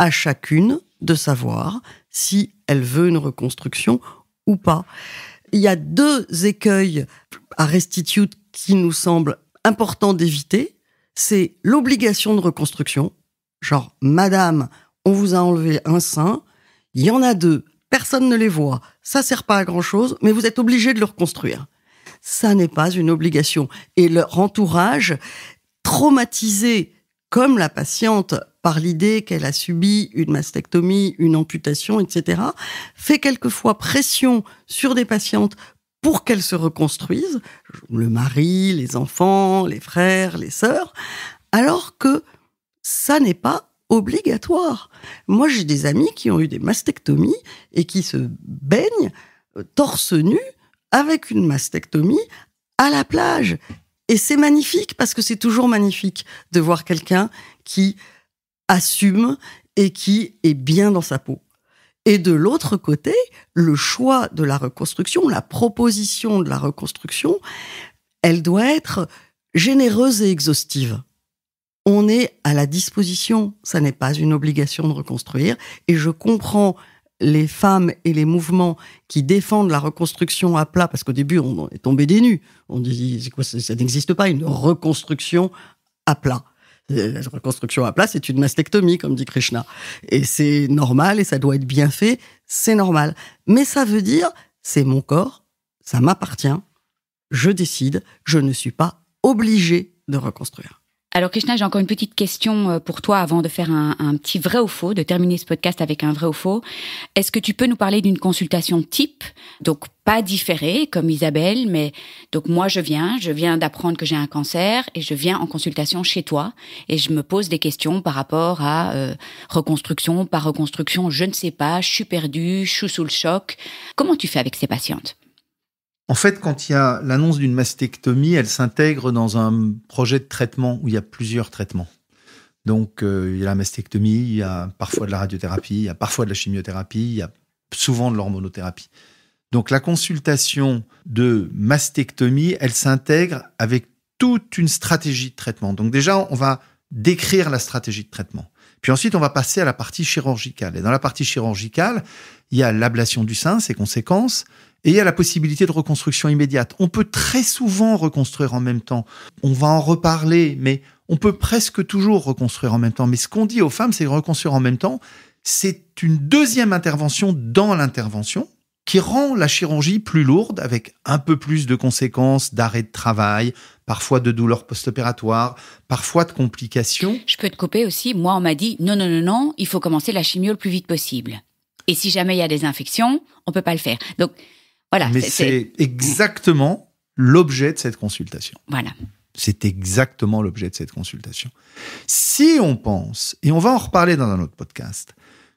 À chacune de savoir si elle veut une reconstruction ou pas. Il y a 2 écueils à Restitute qui nous semblent importants d'éviter. C'est l'obligation de reconstruction. Genre, madame, on vous a enlevé un sein, il y en a 2, personne ne les voit, ça sert pas à grand chose, mais vous êtes obligé de le reconstruire. Ça n'est pas une obligation. Et leur entourage, traumatisé comme la patiente par l'idée qu'elle a subi une mastectomie, une amputation, etc., fait quelquefois pression sur des patientes pour qu'elles se reconstruisent, le mari, les enfants, les frères, les sœurs, alors que ça n'est pas obligatoire. Moi, j'ai des amis qui ont eu des mastectomies et qui se baignent torse nu avec une mastectomie à la plage. Et c'est magnifique parce que c'est toujours magnifique de voir quelqu'un qui assume et qui est bien dans sa peau. Et de l'autre côté, le choix de la reconstruction, la proposition de la reconstruction, elle doit être généreuse et exhaustive. on est à la disposition. Ça n'est pas une obligation de reconstruire. Et je comprends les femmes et les mouvements qui défendent la reconstruction à plat, parce qu'au début, on est tombé des nues. On dit, c'est quoi, ça n'existe pas, une reconstruction à plat. La reconstruction à plat, c'est une mastectomie, comme dit Krishna. Et c'est normal, et ça doit être bien fait, c'est normal. Mais ça veut dire, c'est mon corps, ça m'appartient, je décide, je ne suis pas obligé de reconstruire. Alors Krishna, j'ai encore une petite question pour toi avant de faire un petit vrai ou faux, de terminer ce podcast avec un vrai ou faux. Est-ce que tu peux nous parler d'une consultation type, donc pas différée comme Isabelle, mais donc moi je viens d'apprendre que j'ai un cancer et je viens en consultation chez toi et je me pose des questions par rapport à reconstruction, pas reconstruction, je ne sais pas, je suis perdue, je suis sous le choc. Comment tu fais avec ces patientes ? En fait, quand il y a l'annonce d'une mastectomie, elle s'intègre dans un projet de traitement où il y a plusieurs traitements. Donc, il y a la mastectomie, il y a parfois de la radiothérapie, il y a parfois de la chimiothérapie, il y a souvent de l'hormonothérapie. Donc, la consultation de mastectomie, elle s'intègre avec toute une stratégie de traitement. Donc, déjà, on va décrire la stratégie de traitement. Puis ensuite, on va passer à la partie chirurgicale. Et dans la partie chirurgicale, il y a l'ablation du sein, ses conséquences, et il y a la possibilité de reconstruction immédiate. On peut très souvent reconstruire en même temps. On va en reparler, mais on peut presque toujours reconstruire en même temps. Mais ce qu'on dit aux femmes, c'est que reconstruire en même temps, c'est une deuxième intervention dans l'intervention qui rend la chirurgie plus lourde, avec un peu plus de conséquences, d'arrêt de travail, parfois de douleurs post-opératoires, parfois de complications. Je peux te couper aussi. Moi, on m'a dit non, il faut commencer la chimio le plus vite possible. Et si jamais il y a des infections, on peut pas le faire. Donc, voilà. Mais c'est exactement l'objet de cette consultation. Voilà. C'est exactement l'objet de cette consultation. Si on pense, et on va en reparler dans un autre podcast,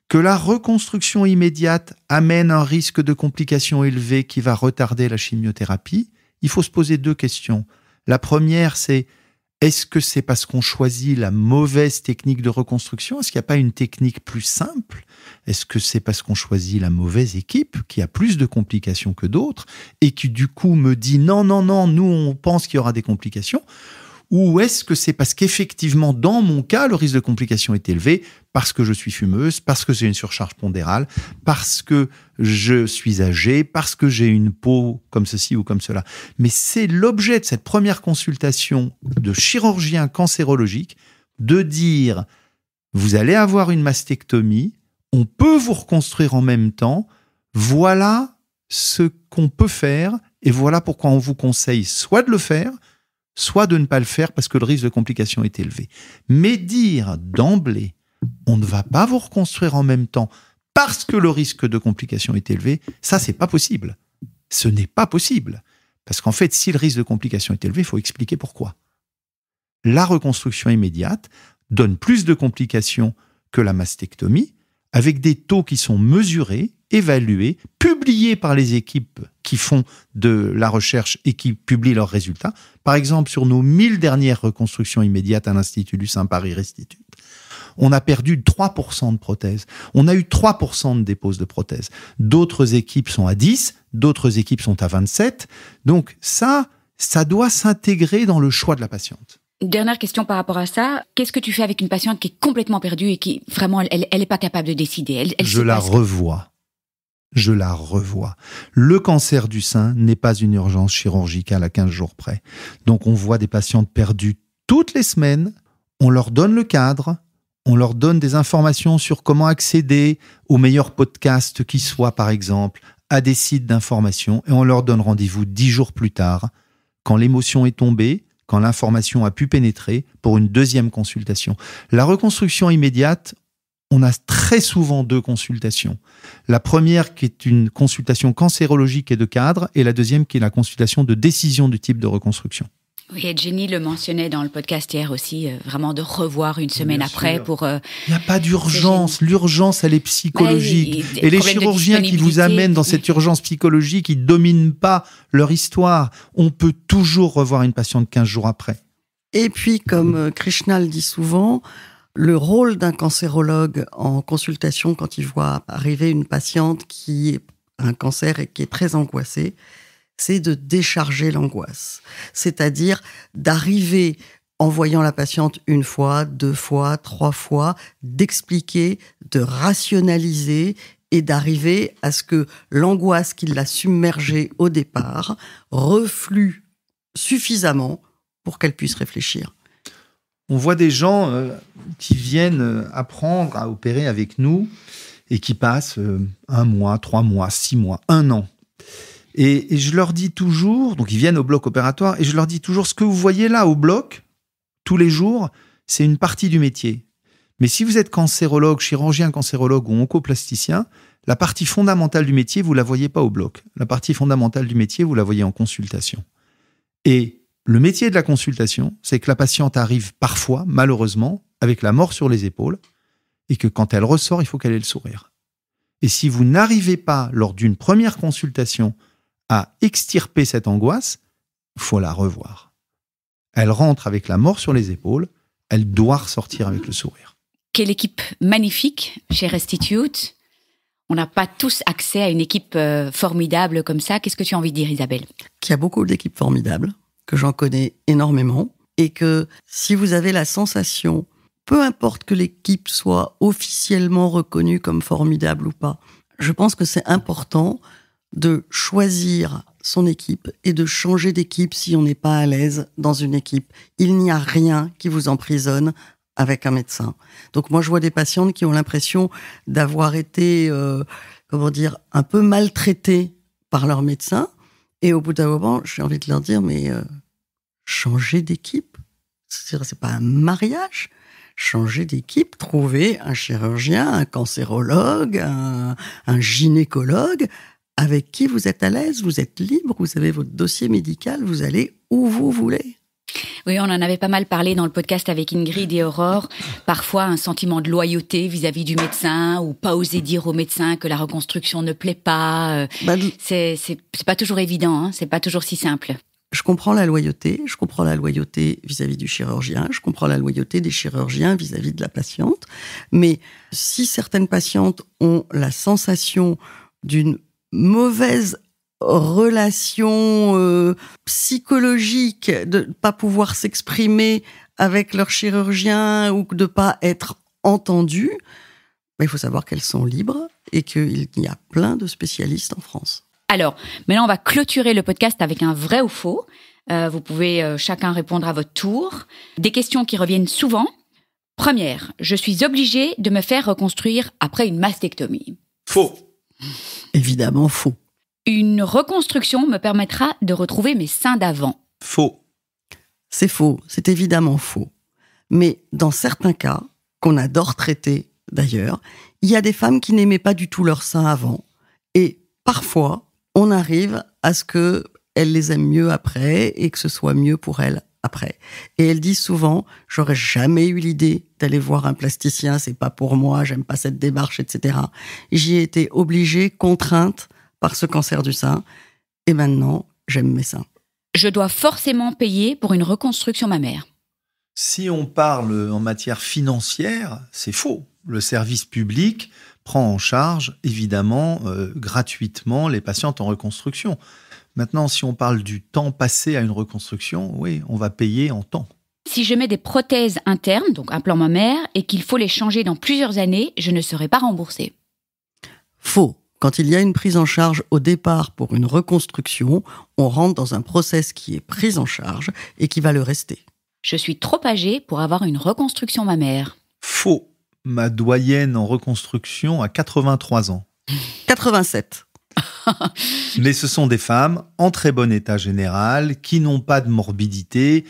que la reconstruction immédiate amène un risque de complications élevé qui va retarder la chimiothérapie, il faut se poser deux questions. La première, c'est est-ce que c'est parce qu'on choisit la mauvaise technique de reconstruction ? Est-ce qu'il n'y a pas une technique plus simple ? Est-ce que c'est parce qu'on choisit la mauvaise équipe qui a plus de complications que d'autres et qui du coup me dit non, nous on pense qu'il y aura des complications ? Ou est-ce que c'est parce qu'effectivement, dans mon cas, le risque de complication est élevé parce que je suis fumeuse, parce que j'ai une surcharge pondérale, parce que je suis âgée, parce que j'ai une peau comme ceci ou comme cela. Mais c'est l'objet de cette première consultation de chirurgien cancérologique de dire vous allez avoir une mastectomie, on peut vous reconstruire en même temps, voilà ce qu'on peut faire et voilà pourquoi on vous conseille soit de le faire, soit de ne pas le faire parce que le risque de complication est élevé. Mais dire d'emblée, on ne va pas vous reconstruire en même temps parce que le risque de complication est élevé, ça, c'est pas possible. Ce n'est pas possible. Parce qu'en fait, si le risque de complication est élevé, il faut expliquer pourquoi. La reconstruction immédiate donne plus de complications que la mastectomie, avec des taux qui sont mesurés, évalués, publiés par les équipes qui font de la recherche et qui publient leurs résultats. Par exemple, sur nos 1000 dernières reconstructions immédiates à l'Institut du Sein Paris Restitute, on a perdu 3% de prothèses. On a eu 3% de dépose de prothèses. D'autres équipes sont à 10, d'autres équipes sont à 27. Donc ça doit s'intégrer dans le choix de la patiente. Dernière question par rapport à ça. Qu'est-ce que tu fais avec une patiente qui est complètement perdue et qui, vraiment, elle est pas capable de décider? Je la revois. Le cancer du sein n'est pas une urgence chirurgicale à 15 jours près. Donc, on voit des patientes perdues toutes les semaines. On leur donne le cadre. On leur donne des informations sur comment accéder aux meilleurs podcasts qui soient, par exemple, à des sites d'information. Et on leur donne rendez-vous 10 jours plus tard, quand l'émotion est tombée, quand l'information a pu pénétrer, pour une deuxième consultation. La reconstruction immédiate, on a très souvent deux consultations. La première qui est une consultation cancérologique et de cadre, et la deuxième qui est la consultation de décision du type de reconstruction. Oui, et Jenny le mentionnait dans le podcast hier aussi, vraiment de revoir une semaine après pour... Il n'y a pas d'urgence. L'urgence, elle est psychologique. Et les chirurgiens qui vous amènent dans cette urgence psychologique, ils ne dominent pas leur histoire. On peut toujours revoir une patiente 15 jours après. Et puis, comme Krishna le dit souvent, le rôle d'un cancérologue en consultation quand il voit arriver une patiente qui a un cancer et qui est très angoissée, c'est de décharger l'angoisse. C'est-à-dire d'arriver en voyant la patiente 1 fois, 2 fois, 3 fois, d'expliquer, de rationaliser et d'arriver à ce que l'angoisse qui l'a submergée au départ reflue suffisamment pour qu'elle puisse réfléchir. On voit des gens qui viennent apprendre à opérer avec nous et qui passent 1 mois, 3 mois, 6 mois, 1 an. Et je leur dis toujours, donc ils viennent au bloc opératoire, et je leur dis toujours, ce que vous voyez là au bloc, tous les jours, c'est une partie du métier. Mais si vous êtes cancérologue, chirurgien cancérologue ou oncoplasticien, la partie fondamentale du métier, vous ne la voyez pas au bloc. La partie fondamentale du métier, vous la voyez en consultation. Et le métier de la consultation, c'est que la patiente arrive parfois, malheureusement, avec la mort sur les épaules, et que quand elle ressort, il faut qu'elle ait le sourire. Et si vous n'arrivez pas, lors d'une première consultation, à extirper cette angoisse, il faut la revoir. Elle rentre avec la mort sur les épaules, elle doit ressortir avec le sourire. Quelle équipe magnifique chez Restitute. On n'a pas tous accès à une équipe formidable comme ça. Qu'est-ce que tu as envie de dire, Isabelle ? Qu'il y a beaucoup d'équipes formidables, que j'en connais énormément, et que si vous avez la sensation, peu importe que l'équipe soit officiellement reconnue comme formidable ou pas, je pense que c'est important de choisir son équipe et de changer d'équipe si on n'est pas à l'aise dans une équipe. Il n'y a rien qui vous emprisonne avec un médecin. Donc moi, je vois des patientes qui ont l'impression d'avoir été, un peu maltraitées par leur médecin. Et au bout d'un moment, j'ai envie de leur dire, mais changer d'équipe, c'est pas un mariage. Changer d'équipe, trouver un chirurgien, un cancérologue, un gynécologue, avec qui vous êtes à l'aise, vous êtes libre, vous avez votre dossier médical, vous allez où vous voulez. Oui, on en avait pas mal parlé dans le podcast avec Ingrid et Aurore. Parfois, un sentiment de loyauté vis-à-vis du médecin, ou pas oser dire au médecin que la reconstruction ne plaît pas. C'est pas toujours évident, hein, c'est pas toujours si simple. Je comprends la loyauté vis-à-vis du chirurgien, je comprends la loyauté des chirurgiens vis-à-vis de la patiente, mais si certaines patientes ont la sensation d'une mauvaise relation psychologique, de ne pas pouvoir s'exprimer avec leur chirurgien ou de ne pas être entendues, il faut savoir qu'elles sont libres et qu'il y a plein de spécialistes en France. Alors, maintenant, on va clôturer le podcast avec un vrai ou faux. Vous pouvez chacun répondre à votre tour. Des questions qui reviennent souvent. Première, je suis obligée de me faire reconstruire après une mastectomie. Faux. Évidemment faux. Une reconstruction me permettra de retrouver mes seins d'avant. Faux. C'est faux, c'est évidemment faux. Mais dans certains cas, qu'on adore traiter d'ailleurs, il y a des femmes qui n'aimaient pas du tout leurs seins avant. Et parfois, on arrive à ce qu'elles les aiment mieux après et que ce soit mieux pour elles après. Et elles disent souvent, j'aurais jamais eu l'idée d'aller voir un plasticien, c'est pas pour moi, j'aime pas cette démarche, etc. J'y ai été obligée, contrainte par ce cancer du sein, et maintenant, j'aime mes seins. Je dois forcément payer pour une reconstruction mammaire. Si on parle en matière financière, c'est faux. Le service public prend en charge, évidemment, gratuitement les patientes en reconstruction. Maintenant, si on parle du temps passé à une reconstruction, oui, on va payer en temps. Si je mets des prothèses internes, donc implants mammaires, et qu'il faut les changer dans plusieurs années, je ne serai pas remboursée. Faux. Quand il y a une prise en charge au départ pour une reconstruction, on rentre dans un process qui est pris en charge et qui va le rester. Je suis trop âgée pour avoir une reconstruction mammaire. Faux. Ma doyenne en reconstruction a 83 ans. 87. Mais ce sont des femmes en très bon état général, qui n'ont pas de morbidité,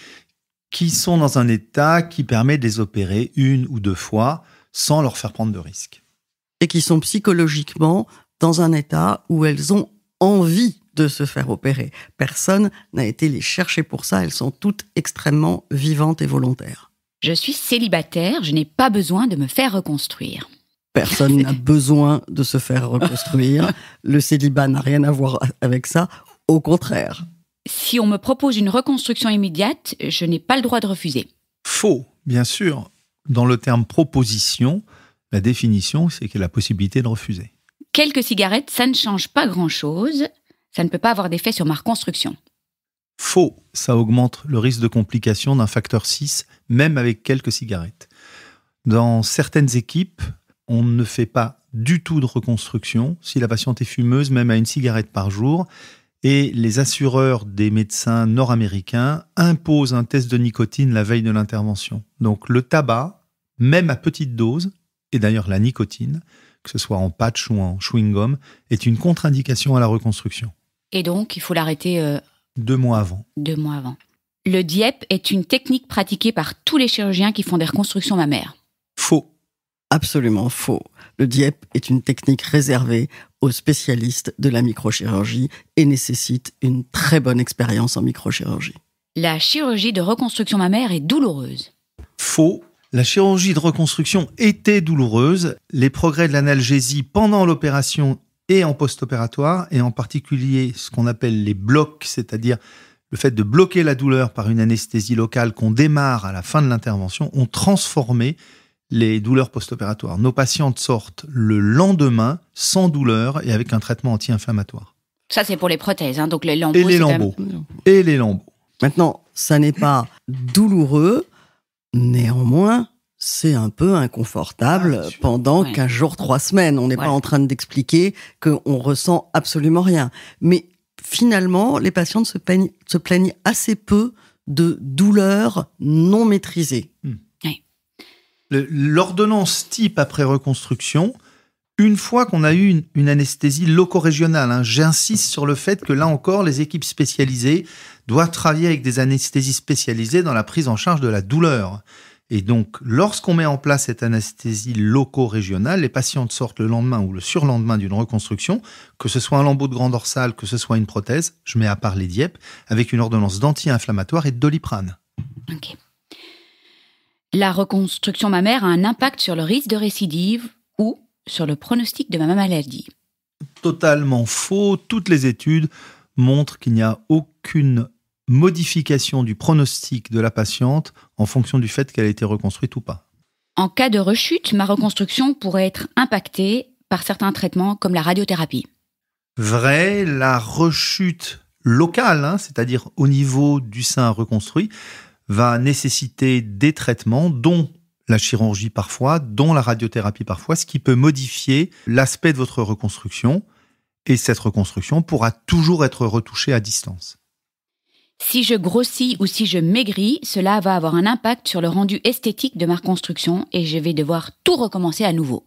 qui sont dans un état qui permet de les opérer 1 ou 2 fois sans leur faire prendre de risques. Et qui sont psychologiquement dans un état où elles ont envie de se faire opérer. Personne n'a été les chercher pour ça, elles sont toutes extrêmement vivantes et volontaires. Je suis célibataire, je n'ai pas besoin de me faire reconstruire. Personne n'a besoin de se faire reconstruire. Le célibat n'a rien à voir avec ça, au contraire. Si on me propose une reconstruction immédiate, je n'ai pas le droit de refuser. Faux, bien sûr. Dans le terme proposition, la définition, c'est qu'il y a la possibilité de refuser. Quelques cigarettes, ça ne change pas grand-chose. Ça ne peut pas avoir d'effet sur ma reconstruction. Faux, ça augmente le risque de complications d'un facteur 6, même avec quelques cigarettes. Dans certaines équipes, on ne fait pas du tout de reconstruction si la patiente est fumeuse, même à une cigarette par jour. Et les assureurs des médecins nord-américains imposent un test de nicotine la veille de l'intervention. Donc le tabac, même à petite dose, et d'ailleurs la nicotine, que ce soit en patch ou en chewing-gum, est une contre-indication à la reconstruction. Et donc, il faut l'arrêter 2 mois avant. 2 mois avant. Le DIEP est une technique pratiquée par tous les chirurgiens qui font des reconstructions mammaires. Faux. Absolument faux. Le DIEP est une technique réservée aux spécialistes de la microchirurgie et nécessite une très bonne expérience en microchirurgie. La chirurgie de reconstruction mammaire est douloureuse. Faux. La chirurgie de reconstruction était douloureuse. Les progrès de l'analgésie pendant l'opération et en post-opératoire, et en particulier ce qu'on appelle les blocs, c'est-à-dire le fait de bloquer la douleur par une anesthésie locale qu'on démarre à la fin de l'intervention, ont transformé les douleurs post-opératoires. Nos patientes sortent le lendemain sans douleur et avec un traitement anti-inflammatoire. Ça, c'est pour les prothèses, hein, donc les lambeaux. Et les lambeaux. Maintenant, ça n'est pas douloureux, néanmoins, c'est un peu inconfortable pendant 15 jours, 3 semaines. On n'est pas en train d'expliquer qu'on ressent absolument rien. Mais finalement, les patientes se plaignent assez peu de douleurs non maîtrisées. L'ordonnance type après reconstruction, une fois qu'on a eu une anesthésie loco-régionale, j'insiste sur le fait que là encore, les équipes spécialisées doivent travailler avec des anesthésies spécialisées dans la prise en charge de la douleur. Et donc, lorsqu'on met en place cette anesthésie loco-régionale, les patientes sortent le lendemain ou le surlendemain d'une reconstruction, que ce soit un lambeau de grand dorsal, que ce soit une prothèse, je mets à part les DIEP, avec une ordonnance d'anti-inflammatoire et de Doliprane. Ok. La reconstruction mammaire a un impact sur le risque de récidive ou sur le pronostic de ma maladie. Totalement faux. Toutes les études montrent qu'il n'y a aucune modification du pronostic de la patiente en fonction du fait qu'elle a été reconstruite ou pas. En cas de rechute, ma reconstruction pourrait être impactée par certains traitements comme la radiothérapie. Vrai, la rechute locale, c'est-à-dire au niveau du sein reconstruit, va nécessiter des traitements, dont la chirurgie parfois, dont la radiothérapie parfois, ce qui peut modifier l'aspect de votre reconstruction. Et cette reconstruction pourra toujours être retouchée à distance. Si je grossis ou si je maigris, cela va avoir un impact sur le rendu esthétique de ma reconstruction et je vais devoir tout recommencer à nouveau.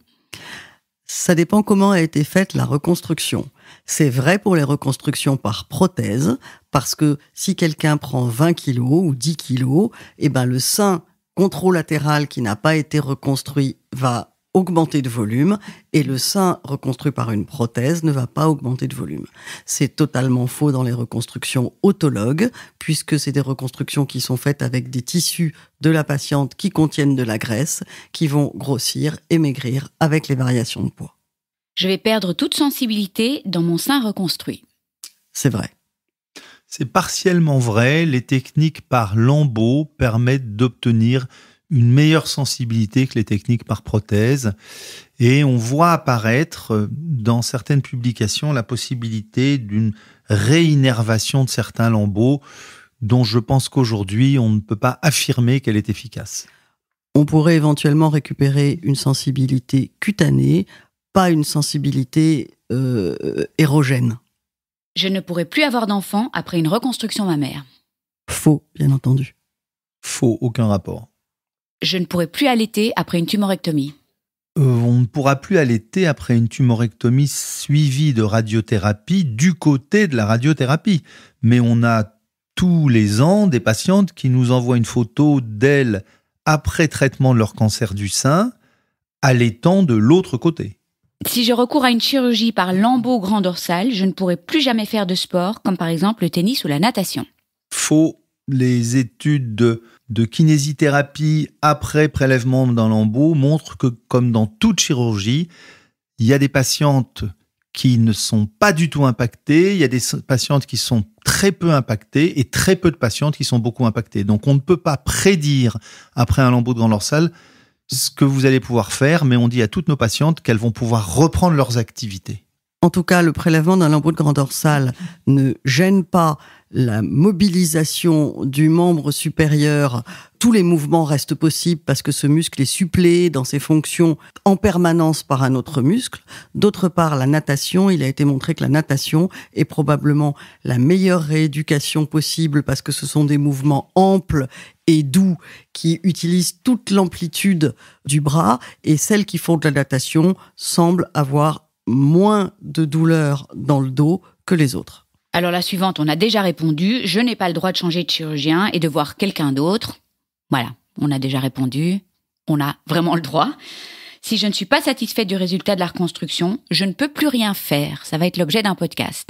Ça dépend comment a été faite la reconstruction. C'est vrai pour les reconstructions par prothèse, parce que si quelqu'un prend 20 kilos ou 10 kilos, le sein contralatéral qui n'a pas été reconstruit va augmenter de volume et le sein reconstruit par une prothèse ne va pas augmenter de volume. C'est totalement faux dans les reconstructions autologues, puisque c'est des reconstructions qui sont faites avec des tissus de la patiente qui contiennent de la graisse, qui vont grossir et maigrir avec les variations de poids. Je vais perdre toute sensibilité dans mon sein reconstruit. C'est vrai. C'est partiellement vrai. Les techniques par lambeaux permettent d'obtenir une meilleure sensibilité que les techniques par prothèse. Et on voit apparaître dans certaines publications la possibilité d'une réinnervation de certains lambeaux dont je pense qu'aujourd'hui, on ne peut pas affirmer qu'elle est efficace. On pourrait éventuellement récupérer une sensibilité cutanée, pas une sensibilité érogène. Je ne pourrai plus avoir d'enfant après une reconstruction mammaire. Faux, bien entendu. Faux, aucun rapport. Je ne pourrai plus allaiter après une tumorectomie. On ne pourra plus allaiter après une tumorectomie suivie de radiothérapie du côté de la radiothérapie. Mais on a tous les ans des patientes qui nous envoient une photo d'elles après traitement de leur cancer du sein, allaitant de l'autre côté. Si je recours à une chirurgie par lambeau grand dorsal, je ne pourrai plus jamais faire de sport, comme par exemple le tennis ou la natation. Faux. Les études de kinésithérapie après prélèvement d'un lambeau montrent que, comme dans toute chirurgie, il y a des patientes qui ne sont pas du tout impactées, il y a des patientes qui sont très peu impactées et très peu de patientes qui sont beaucoup impactées. Donc on ne peut pas prédire après un lambeau de grand dorsal ce que vous allez pouvoir faire, mais on dit à toutes nos patientes qu'elles vont pouvoir reprendre leurs activités. En tout cas, le prélèvement d'un lambeau de grand dorsal ne gêne pas la mobilisation du membre supérieur, tous les mouvements restent possibles parce que ce muscle est suppléé dans ses fonctions en permanence par un autre muscle. D'autre part, la natation, il a été montré que la natation est probablement la meilleure rééducation possible parce que ce sont des mouvements amples et doux qui utilisent toute l'amplitude du bras, et celles qui font de la natation semblent avoir moins de douleur dans le dos que les autres. Alors la suivante, on a déjà répondu. Je n'ai pas le droit de changer de chirurgien et de voir quelqu'un d'autre. Voilà, on a déjà répondu. On a vraiment le droit. Si je ne suis pas satisfaite du résultat de la reconstruction, je ne peux plus rien faire. Ça va être l'objet d'un podcast.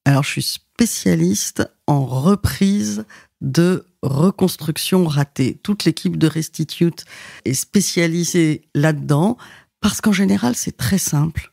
Alors, je suis spécialiste en reprise de reconstruction ratée. Toute l'équipe de Restitute est spécialisée là-dedans parce qu'en général, c'est très simple.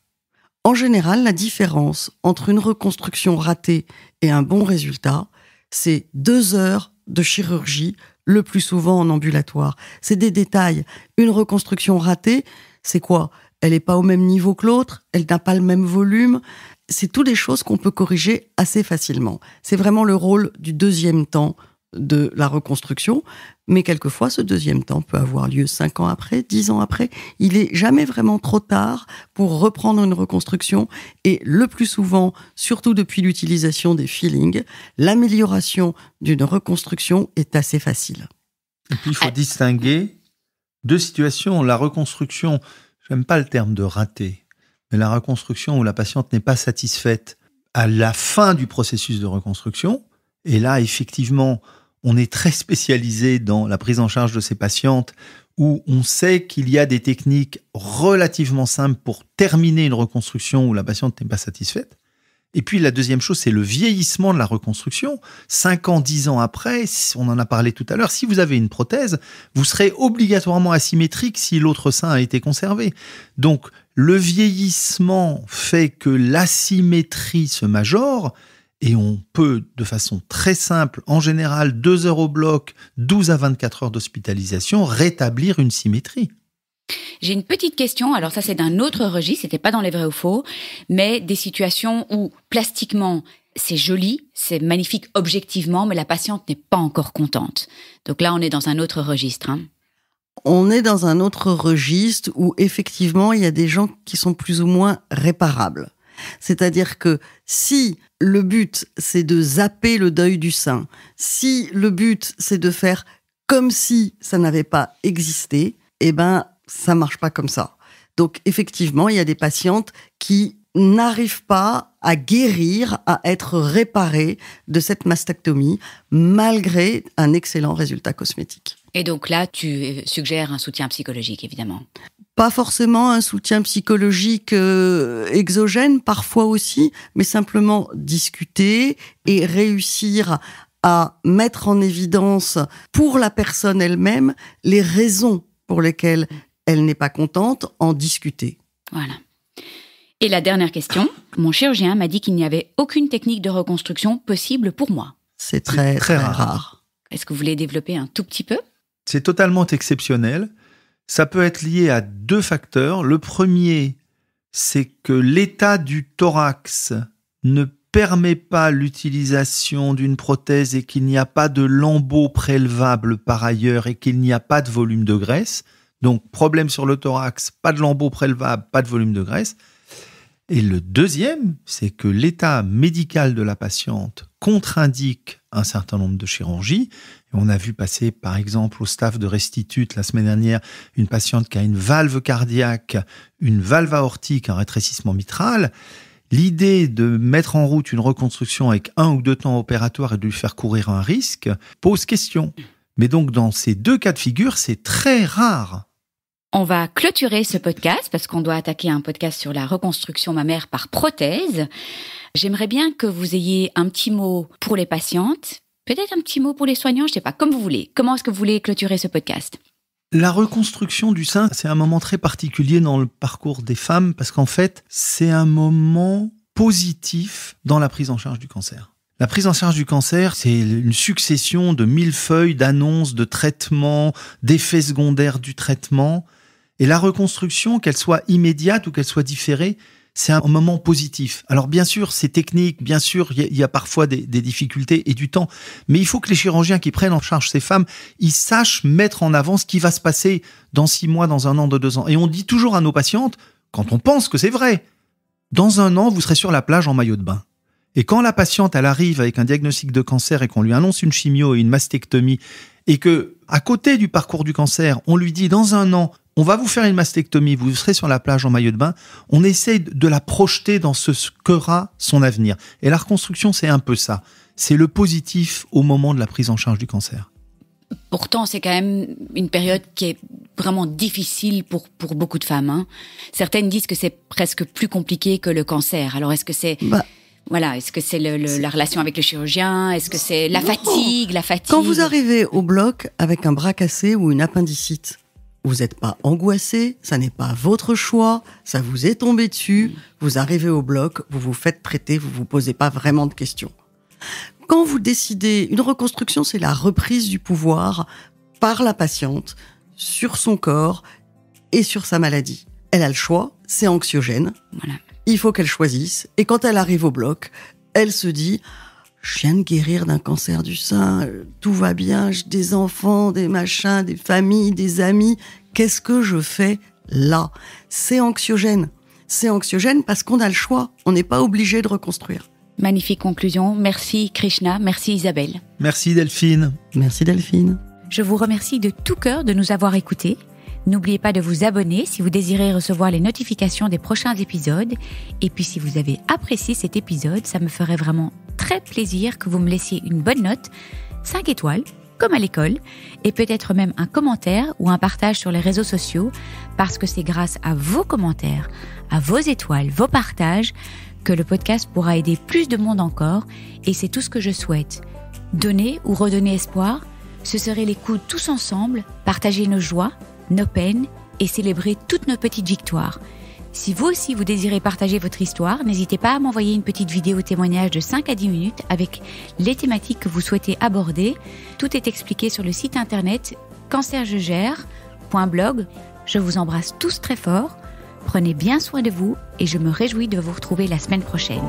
En général, la différence entre une reconstruction ratée et un bon résultat, c'est 2 heures de chirurgie, le plus souvent en ambulatoire. C'est des détails. Une reconstruction ratée, c'est quoi ? Elle n'est pas au même niveau que l'autre, elle n'a pas le même volume. C'est toutes des choses qu'on peut corriger assez facilement. C'est vraiment le rôle du deuxième temps de la reconstruction, mais quelquefois ce deuxième temps peut avoir lieu 5 ans après, 10 ans après. Il est jamais vraiment trop tard pour reprendre une reconstruction, et le plus souvent, surtout depuis l'utilisation des fillings, l'amélioration d'une reconstruction est assez facile. Et puis il faut distinguer 2 situations. La reconstruction, j'aime pas le terme de raté, mais la reconstruction où la patiente n'est pas satisfaite à la fin du processus de reconstruction, et là effectivement on est très spécialisé dans la prise en charge de ces patientes où on sait qu'il y a des techniques relativement simples pour terminer une reconstruction où la patiente n'est pas satisfaite. Et puis la deuxième chose, c'est le vieillissement de la reconstruction. 5 ans, 10 ans après, on en a parlé tout à l'heure, si vous avez une prothèse, vous serez obligatoirement asymétrique si l'autre sein a été conservé. Donc le vieillissement fait que l'asymétrie se majore, et on peut, de façon très simple, en général 2 heures au bloc, 12 à 24 heures d'hospitalisation, rétablir une symétrie. J'ai une petite question, alors ça c'est d'un autre registre, c'était pas dans les vrais ou faux, mais des situations où plastiquement c'est joli, c'est magnifique objectivement, mais la patiente n'est pas encore contente. Donc là on est dans un autre registre. On est dans un autre registre où effectivement il y a des gens qui sont plus ou moins réparables. C'est-à-dire que si le but, c'est de zapper le deuil du sein, si le but, c'est de faire comme si ça n'avait pas existé, eh ben, ça marche pas comme ça. Donc, effectivement, il y a des patientes qui n'arrivent pas à guérir, à être réparées de cette mastectomie, malgré un excellent résultat cosmétique. Et donc là, tu suggères un soutien psychologique, évidemment. Pas forcément un soutien psychologique exogène, parfois aussi, mais simplement discuter et réussir à mettre en évidence pour la personne elle-même les raisons pour lesquelles elle n'est pas contente, en discuter. Voilà. Et la dernière question, mon chirurgien m'a dit qu'il n'y avait aucune technique de reconstruction possible pour moi. C'est très rare. Est-ce que vous voulez développer un tout petit peu ? C'est totalement exceptionnel. Ça peut être lié à 2 facteurs. Le premier, c'est que l'état du thorax ne permet pas l'utilisation d'une prothèse et qu'il n'y a pas de lambeau prélevable par ailleurs et qu'il n'y a pas de volume de graisse. Donc, problème sur le thorax, pas de lambeau prélevable, pas de volume de graisse. Et le deuxième, c'est que l'état médical de la patiente contre-indique un certain nombre de chirurgies. Et on a vu passer, par exemple, au staff de Restitute la semaine dernière, une patiente qui a une valve cardiaque, une valve aortique, un rétrécissement mitral. L'idée de mettre en route une reconstruction avec 1 ou 2 temps opératoires et de lui faire courir un risque pose question. Mais donc, dans ces 2 cas de figure, c'est très rare. On va clôturer ce podcast parce qu'on doit attaquer un podcast sur la reconstruction mammaire par prothèse. J'aimerais bien que vous ayez un petit mot pour les patientes, peut-être un petit mot pour les soignants, je sais pas, comme vous voulez. Comment est-ce que vous voulez clôturer ce podcast ? La reconstruction du sein, c'est un moment très particulier dans le parcours des femmes parce qu'en fait, c'est un moment positif dans la prise en charge du cancer. La prise en charge du cancer, c'est une succession de millefeuilles d'annonces, de traitements, d'effets secondaires du traitement. Et la reconstruction, qu'elle soit immédiate ou qu'elle soit différée, c'est un moment positif. Alors bien sûr, c'est technique, bien sûr, il y a parfois des difficultés et du temps, mais il faut que les chirurgiens qui prennent en charge ces femmes, ils sachent mettre en avant ce qui va se passer dans 6 mois, dans 1 an, dans 2 ans. Et on dit toujours à nos patientes, quand on pense que c'est vrai, dans 1 an, vous serez sur la plage en maillot de bain. Et quand la patiente, elle arrive avec un diagnostic de cancer et qu'on lui annonce une chimio et une mastectomie, et que, à côté du parcours du cancer, on lui dit, dans 1 an, on va vous faire une mastectomie, vous serez sur la plage en maillot de bain, on essaie de la projeter dans ce qu'aura son avenir. Et la reconstruction, c'est un peu ça. C'est le positif au moment de la prise en charge du cancer. Pourtant, c'est quand même une période qui est vraiment difficile pour beaucoup de femmes, hein. Certaines disent que c'est presque plus compliqué que le cancer. Alors, est-ce que c'est... Voilà, est-ce que c'est la relation avec le chirurgien? Est-ce que c'est la fatigue? Quand vous arrivez au bloc avec un bras cassé ou une appendicite, vous n'êtes pas angoissé, ça n'est pas votre choix, ça vous est tombé dessus, vous arrivez au bloc, vous vous faites traiter, vous vous posez pas vraiment de questions. Quand vous décidez, une reconstruction, c'est la reprise du pouvoir par la patiente sur son corps et sur sa maladie. Elle a le choix, c'est anxiogène. Voilà. Il faut qu'elle choisisse. Et quand elle arrive au bloc, elle se dit « Je viens de guérir d'un cancer du sein, tout va bien, j'ai des enfants, des machins, des familles, des amis. Qu'est-ce que je fais là ?» C'est anxiogène. C'est anxiogène parce qu'on a le choix. On n'est pas obligé de reconstruire. Magnifique conclusion. Merci Krishna, merci Isabelle. Merci Delphine. Merci Delphine. Je vous remercie de tout cœur de nous avoir écoutés. N'oubliez pas de vous abonner si vous désirez recevoir les notifications des prochains épisodes. Et puis si vous avez apprécié cet épisode, ça me ferait vraiment très plaisir que vous me laissiez une bonne note, 5 étoiles, comme à l'école, et peut-être même un commentaire ou un partage sur les réseaux sociaux, parce que c'est grâce à vos commentaires, à vos étoiles, vos partages, que le podcast pourra aider plus de monde encore, et c'est tout ce que je souhaite. Donner ou redonner espoir, ce serait les coups tous ensemble, partager nos joies, nos peines et célébrer toutes nos petites victoires. Si vous aussi vous désirez partager votre histoire, n'hésitez pas à m'envoyer une petite vidéo témoignage de 5 à 10 minutes avec les thématiques que vous souhaitez aborder. Tout est expliqué sur le site internet cancerjegère.blog. Je vous embrasse tous très fort. Prenez bien soin de vous et je me réjouis de vous retrouver la semaine prochaine.